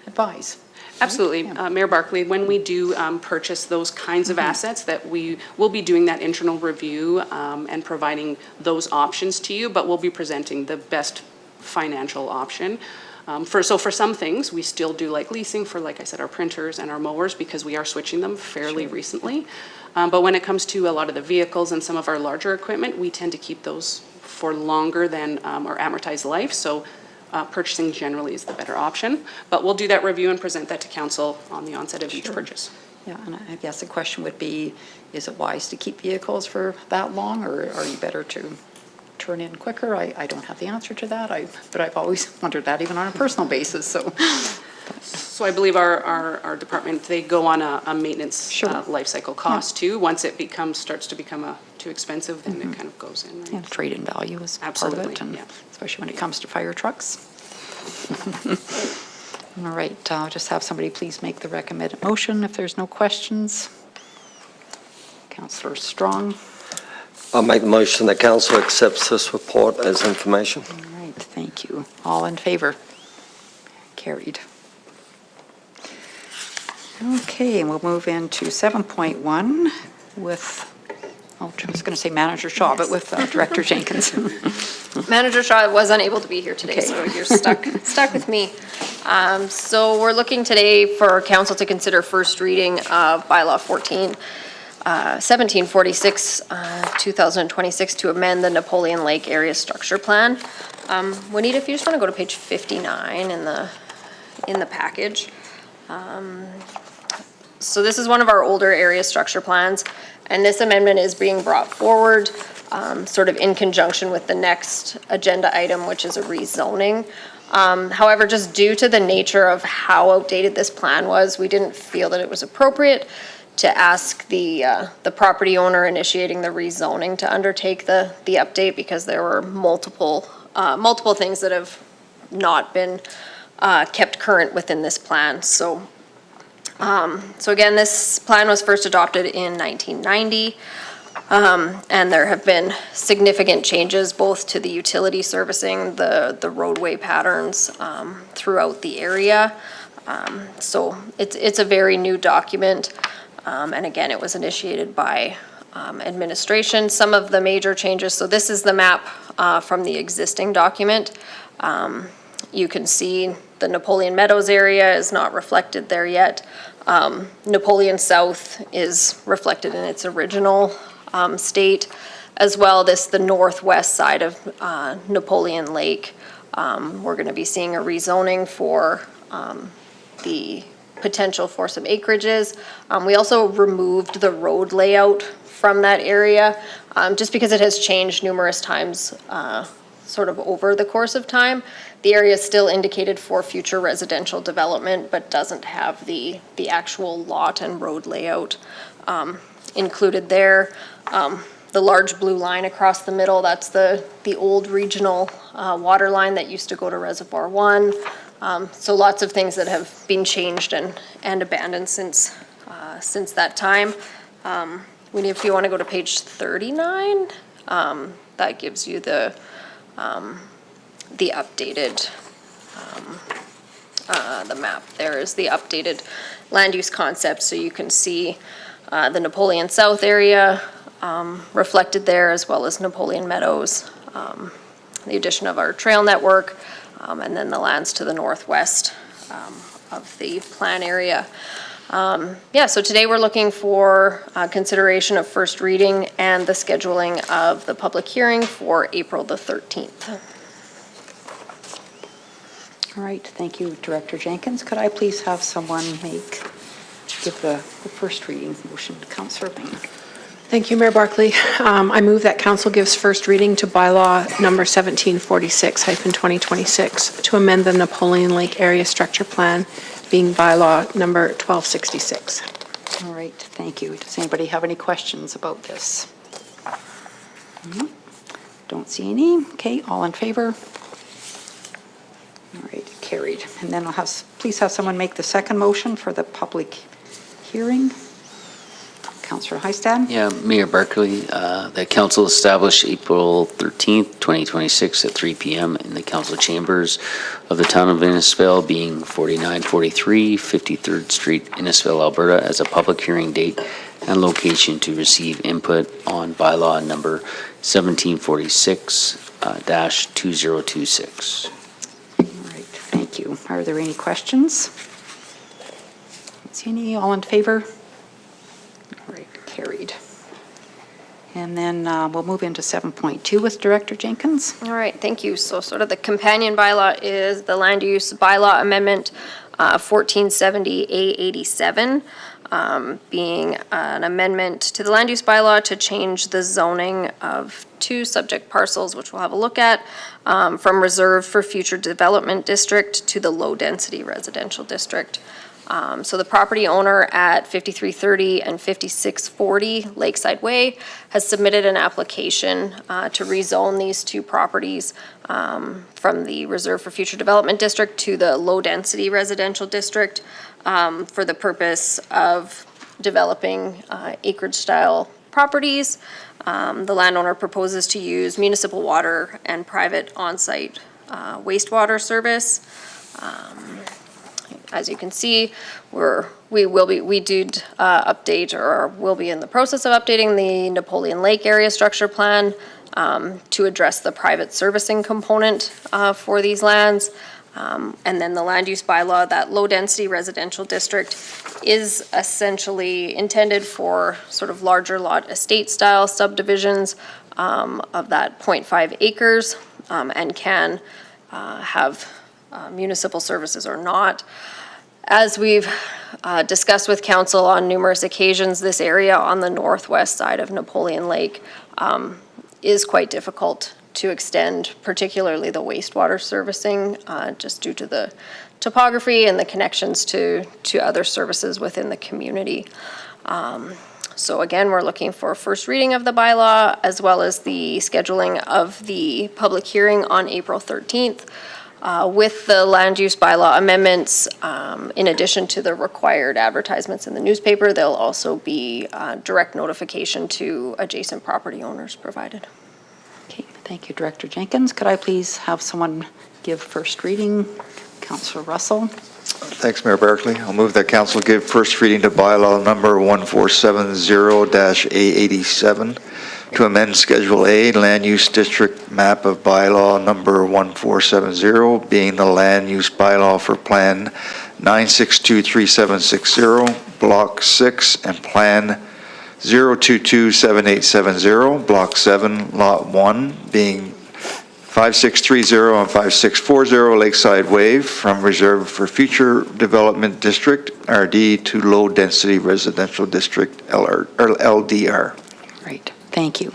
advise. Absolutely. Yeah. Mayor Barkley, when we do purchase those kinds of assets, that we will be doing that internal review and providing those options to you, but we'll be presenting the best financial option. So for some things, we still do like leasing for, like I said, our printers and our mowers, because we are switching them fairly recently. But when it comes to a lot of the vehicles and some of our larger equipment, we tend to keep those for longer than our amortized life. So purchasing generally is the better option. But we'll do that review and present that to council on the onset of each purchase. Yeah, and I guess the question would be, is it wise to keep vehicles for that long, or are you better to turn in quicker? I don't have the answer to that, but I've always wondered that even on a personal basis, so. So I believe our department, they go on a maintenance life cycle cost too. Once it starts to become too expensive, then it kind of goes in. Right? Yeah, trade-in value is part of it, and especially when it comes to fire trucks. All right, I'll just have somebody please make the recommended motion if there's no questions. Councillor Strong. I'll make the motion that council accepts this report as information. All right, thank you. All in favor? Carried. Okay, and we'll move into 7.1 with, I was going to say Manager Shaw, but with Director Jenkins. Manager Shaw was unable to be here today, Okay. so you're stuck with me. So we're looking today for council to consider first reading of Bylaw 1746, 2026 to amend the Napoleon Lake Area Structure Plan. Juanita, if you just want to go to page 59 in the package. So this is one of our older area structure plans, and this amendment is being brought forward sort of in conjunction with the next agenda item, which is a rezoning. However, just due to the nature of how outdated this plan was, we didn't feel that it was appropriate to ask the property owner initiating the rezoning to undertake the update, because there were multiple things that have not been kept current within this plan. So again, this plan was first adopted in 1990, and there have been significant changes both to the utility servicing, the roadway patterns throughout the area. So it's a very new document, and again, it was initiated by administration. Some of the major changes, so this is the map from the existing document. You can see the Napoleon Meadows area is not reflected there yet. Napoleon South is reflected in its original state. As well, the northwest side of Napoleon Lake, we're going to be seeing a rezoning for the potential for some acreages. We also removed the road layout from that area just because it has changed numerous times sort of over the course of time. The area is still indicated for future residential development, but doesn't have the actual lot and road layout included there. The large blue line across the middle, that's the old regional water line that used to go to Reservoir 1. So lots of things that have been changed and abandoned since that time. If you want to go to page 39, that gives you the updated, the map there is the updated land use concept. So you can see the Napoleon South area reflected there, as well as Napoleon Meadows, the addition of our trail network, and then the lands to the northwest of the plan area. So today we're looking for consideration of first reading and the scheduling of the public hearing for April the 13th. All right, thank you, Director Jenkins. Could I please have someone give the first reading motion to Councillor Bain? Thank you, Mayor Barkley. I move that council gives first reading to bylaw number 1746-2026 to amend the Napoleon Lake Area Structure Plan, being bylaw number 1266. All right, thank you. Does anybody have any questions about this? No? Don't see any. Okay, all in favor? All right, carried. And then please have someone make the second motion for the public hearing. Councillor Heistad? Yeah, Mayor Barkley, the council established April 13th, 2026 at 3 p.m. in the council chambers of the town of Innisfail, being 4943 53rd Street, Innisfail, Alberta, as a public hearing date and location to receive input on bylaw number 1746-2026. All right, thank you. Are there any questions? Don't see any. All in favor? All right, carried. And then we'll move into 7.2 with Director Jenkins. All right, thank you. So sort of the companion bylaw is the land use bylaw amendment 1470A87, being an amendment to the land use bylaw to change the zoning of two subject parcels, which we'll have a look at, from reserved for future development district to the low-density residential district. So the property owner at 5330 and 5640 Lakeside Way has submitted an application to rezone these two properties from the Reserve for Future Development District to the low-density residential district for the purpose of developing acreage-style properties. The landowner proposes to use municipal water and private on-site wastewater service. As you can see, we did update, or will be in the process of updating the Napoleon Lake area structure plan to address the private servicing component for these lands. And then the land use bylaw, that low-density residential district is essentially intended for sort of larger lot estate-style subdivisions of that 0.5 acres and can have municipal services or not. As we've discussed with council on numerous occasions, this area on the northwest side of Napoleon Lake is quite difficult to extend, particularly the wastewater servicing, just due to the topography and the connections to other services within the community. So again, we're looking for a first reading of the bylaw, as well as the scheduling of the public hearing on April 13th. With the land use bylaw amendments, in addition to the required advertisements in the newspaper, there'll also be direct notification to adjacent property owners provided. Okay, thank you, Director Jenkins. Could I please have someone give first reading? Councillor Russell. Thanks, Mayor Barkley. I'll move that council give first reading to bylaw number 1470-A87 to amend Schedule A land use district map of bylaw number 1470, being the land use bylaw for Plan 9623760, Block 6, and Plan 0227870, Block 7, Lot 1, being 5630 and 5640 Lakeside Wave, from Reserve for Future Development District, RD, to Low Density Residential District, LDR. Great, thank you.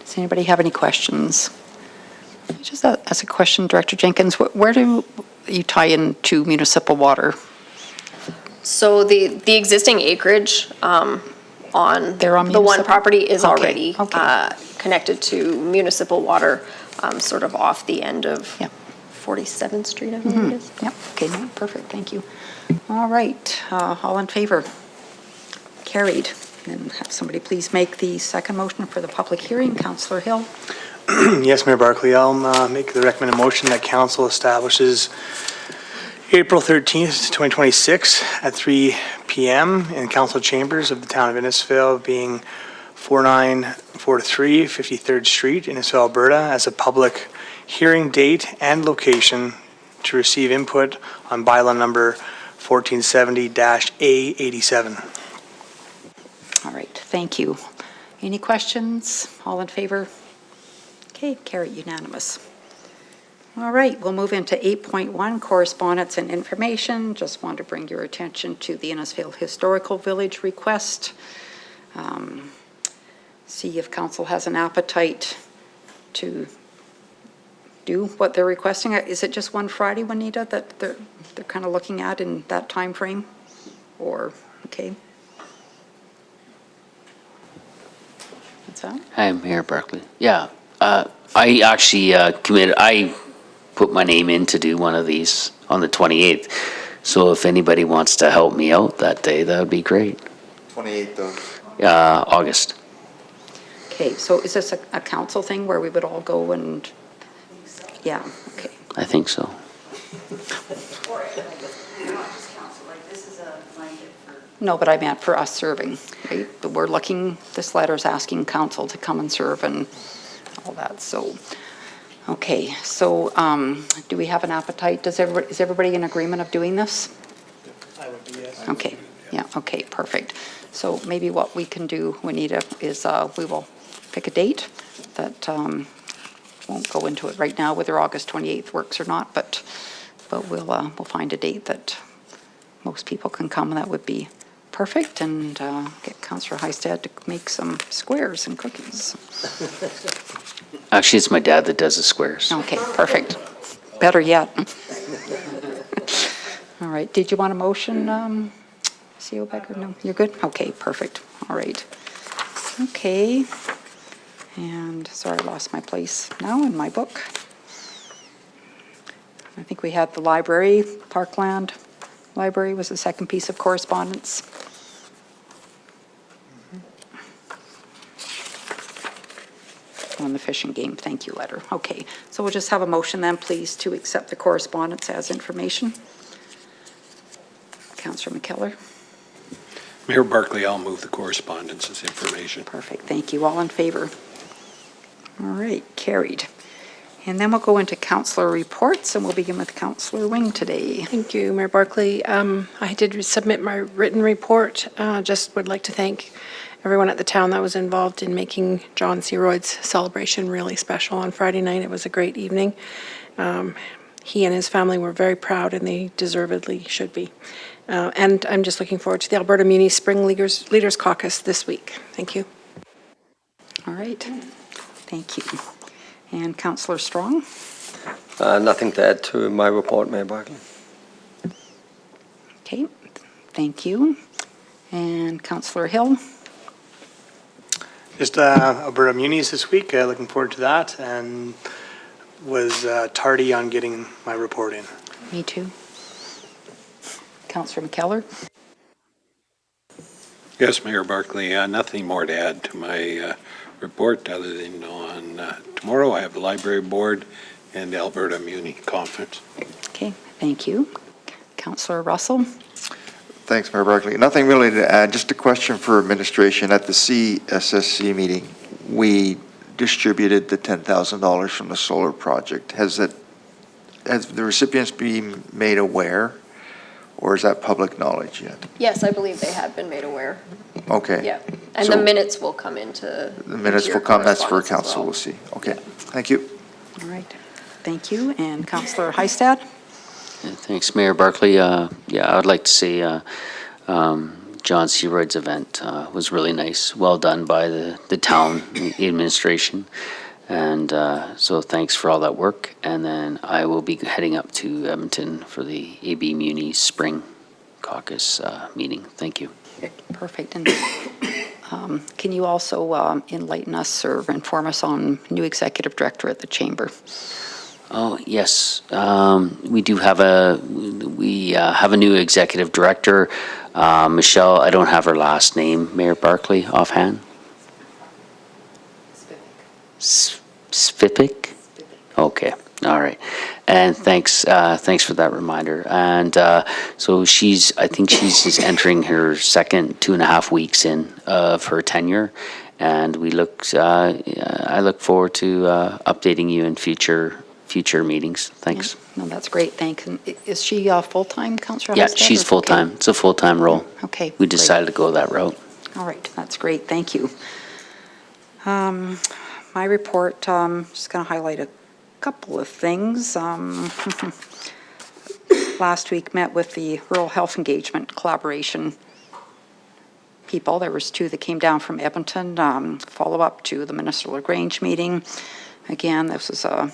Does anybody have any questions? Just ask a question, Director Jenkins. Where do you tie into municipal water? So the existing acreage on the one property is already connected to municipal water, sort of off the end of 47th Street, I believe it is. Yep, okay, no, perfect, thank you. All right, all in favor? Carried. And have somebody please make the second motion for the public hearing. Councillor Hill. Yes, Mayor Barkley, I'll make the recommended motion that council establishes April 13th, 2026 at 3 p.m. in council chambers of the town of Innisfail, being 4943 53rd Street, Innisfail, Alberta, as a public hearing date and location to receive input on bylaw number 1470-A87. All right, thank you. Any questions? All in favor? Okay, carried, unanimous. All right, we'll move into 8.1, correspondence and information. Just want to bring your attention to the Innisfail Historical Village request. See if council has an appetite to do what they're requesting. Is it just one Friday, Juanita, that they're kind of looking at in that time frame? Or, okay. What's that? Hi, Mayor Barkley. Yeah, I actually I put my name in to do one of these on the 28th. So if anybody wants to help me out that day, that would be great. 28th of August. Okay, so is this a council thing where we would all go and, yeah, okay. I think so. No, but I meant for us serving, right? But we're looking, this letter's asking council to come and serve and all that, so. Okay, so do we have an appetite? Is everybody in agreement of doing this? I would be, yes. Okay, yeah, okay, perfect. So maybe what we can do, Juanita, is we will pick a date that, won't go into it right now whether August 28th works or not, but we'll find a date that most people can come, and that would be perfect, and get Councillor Hystad to make some squares and cookies. Actually, it's my dad that does the squares. Okay, perfect. Better yet. All right, did you want a motion, CO Becker? No, you're good? Okay, perfect. All right. Okay. And sorry, I lost my place now in my book. I think we had the library, Parkland Library was the second piece of correspondence. On the Fish and Game thank you letter. Okay, so we'll just have a motion then, please, to accept the correspondence as information. Councillor McKellar. Mayor Barkley, I'll move the correspondence as information. Perfect, thank you. All in favor? All right, carried. And then we'll go into councillor reports, and we'll begin with Councillor Wing today. Thank you, Mayor Barkley. I did submit my written report. Just would like to thank everyone at the town that was involved in making John Searoyd's celebration really special on Friday night. It was a great evening. He and his family were very proud, and they deservedly should be. And I'm just looking forward to the Alberta Muni Spring Leaders Caucus this week. Thank you. All right, thank you. And Councillor Strong? Nothing to add to my report, Mayor Barkley. Okay, thank you. And Councillor Hill? Just Alberta Munis this week, looking forward to that, and was tardy on getting my report in. Me too. Councillor McKellar? Yes, Mayor Barkley, nothing more to add to my report other than on tomorrow I have the library board and the Alberta Muni Conference. Okay, thank you. Councillor Russell? Thanks, Mayor Barkley. Nothing really to add, just a question for administration. At the CSSC meeting, we distributed the $10,000 from the solar project. Has the recipients been made aware, or is that public knowledge yet? Yes, I believe they have been made aware. Okay. Yeah, and So the minutes will come into. The minutes your will come, that's for correspondence as council, well. we'll see. Okay, thank you. All right, thank you. And Councillor Hystad? Thanks, Mayor Barkley. Yeah, I would like to say John Searoyd's event was really nice. Well done by the town administration. And so thanks for all that work. And then I will be heading up to Edmonton for the AB Muni Spring Caucus meeting. Thank you. Perfect. And can you also enlighten us or inform us on new executive director at the Chamber? Oh, yes. We do have a new executive director, Michelle. I don't have her last name, Mayor Barkley, offhand. Svipik? Okay, all right. And thanks for that reminder. And so I think she's just entering her second 2.5 weeks in of her tenure. And I look forward to updating you in future meetings. Thanks. Yeah, no, that's great. Thanks. And is she full-time, Councillor Yeah, Hystad, she's or- full-time. Okay. It's a full-time role. Okay. We great. decided to go that route. All right, that's great. Thank you. My report, just going to highlight a couple of things. Last week met with the Rural Health Engagement Collaboration people. There was 2 that came down from Edmonton, follow up to the Minister LaGrange meeting. Again, this was a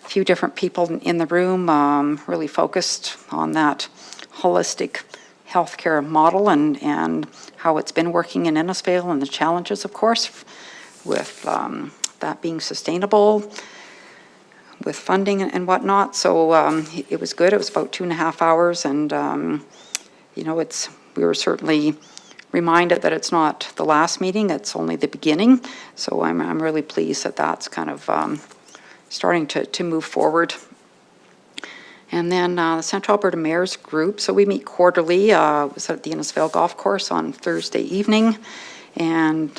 few different people in the room, really focused on that holistic healthcare model and how it's been working in Innisfail and the challenges, of course, with that being sustainable, with funding and whatnot. So it was good. It was about 2.5 hours, and we were certainly reminded that it's not the last meeting, it's only the beginning. So I'm really pleased that that's kind of starting to move forward. And then the Central Alberta Mayor's Group, so we meet quarterly. It was at the Innisfail Golf Course on Thursday evening. And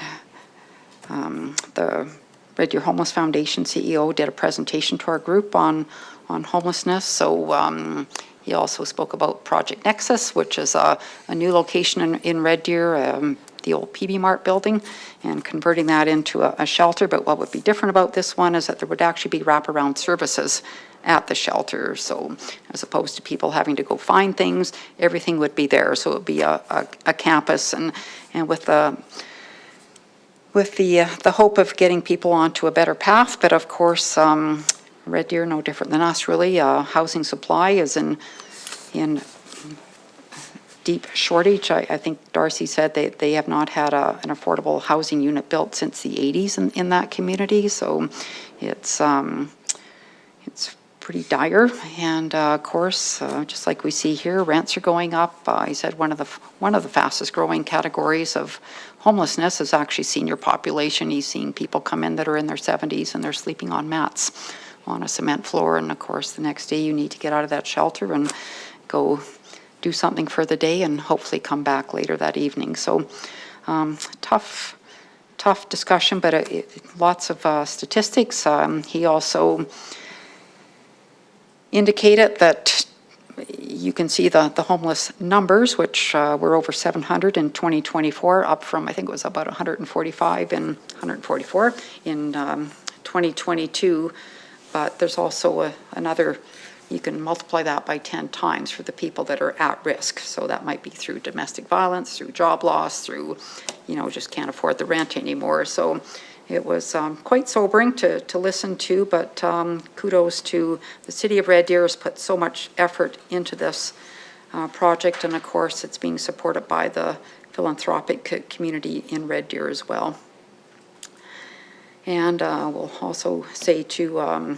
the Red Deer Homeless Foundation CEO did a presentation to our group on homelessness. So he also spoke about Project Nexus, which is a new location in Red Deer, the old PB Mart building, and converting that into a shelter. But what would be different about this one is that there would actually be wraparound services at the shelter. So as opposed to people having to go find things, everything would be there. So it would be a campus, and with the hope of getting people onto a better path. But of course, Red Deer, no different than us really, housing supply is in deep shortage. I think Darcy said they have not had an affordable housing unit built since the 80s in that community. So it's pretty dire. And of course, just like we see here, rents are going up. He said one of the fastest growing categories of homelessness is actually senior population. He's seeing people come in that are in their 70s and they're sleeping on mats on a cement floor. And of course, the next day you need to get out of that shelter and go do something for the day and hopefully come back later that evening. So tough discussion, but lots of statistics. He also indicated that you can see the homeless numbers, which were over 700 in 2024, up from I think it was about 144 in 2022. But there's also another, you can multiply that by 10 times for the people that are at risk. So that might be through domestic violence, through job loss, through, just can't afford the rent anymore. So it was quite sobering to listen to, but kudos to the City of Red Deer has put so much effort into this project. And of course, it's being supported by the philanthropic community in Red Deer as well. And we'll also say to,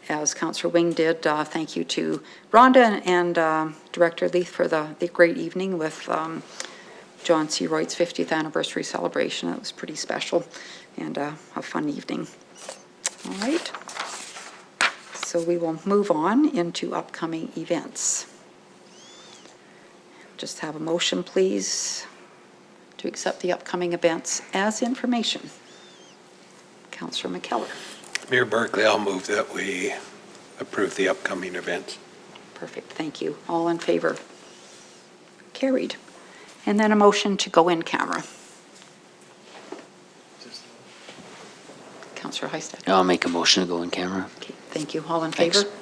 as Councillor Wing did, thank you to Rhonda and Director Leith for the great evening with John C. Roy's 50th anniversary celebration. It was pretty special and a fun evening. All right. So we will move on into upcoming events. Just have a motion, please, to accept the upcoming events as information. Councillor McKellar. Mayor Barkley, I'll move that we approve the upcoming events. Perfect, thank you. All in favor? Carried. And then a motion to go in camera. Councillor Heisted. I'll make a motion to go in camera. Okay, thank you. All in Thanks. favor?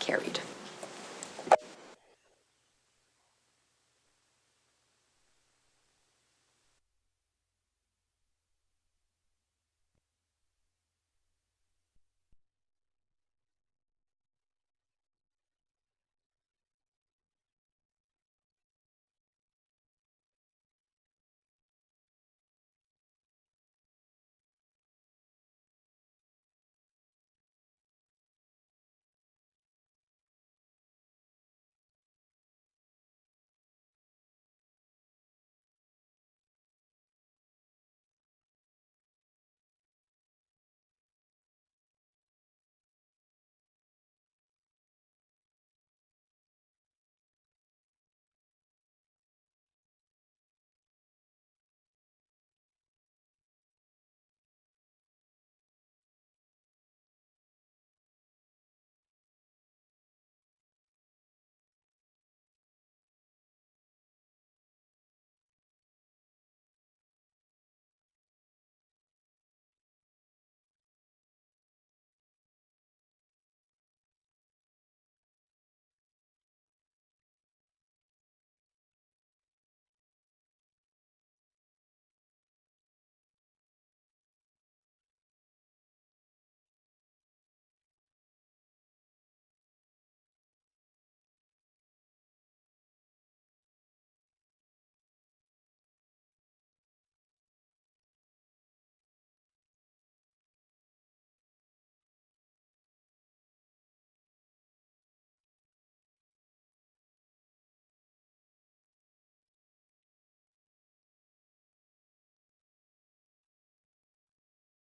Carried.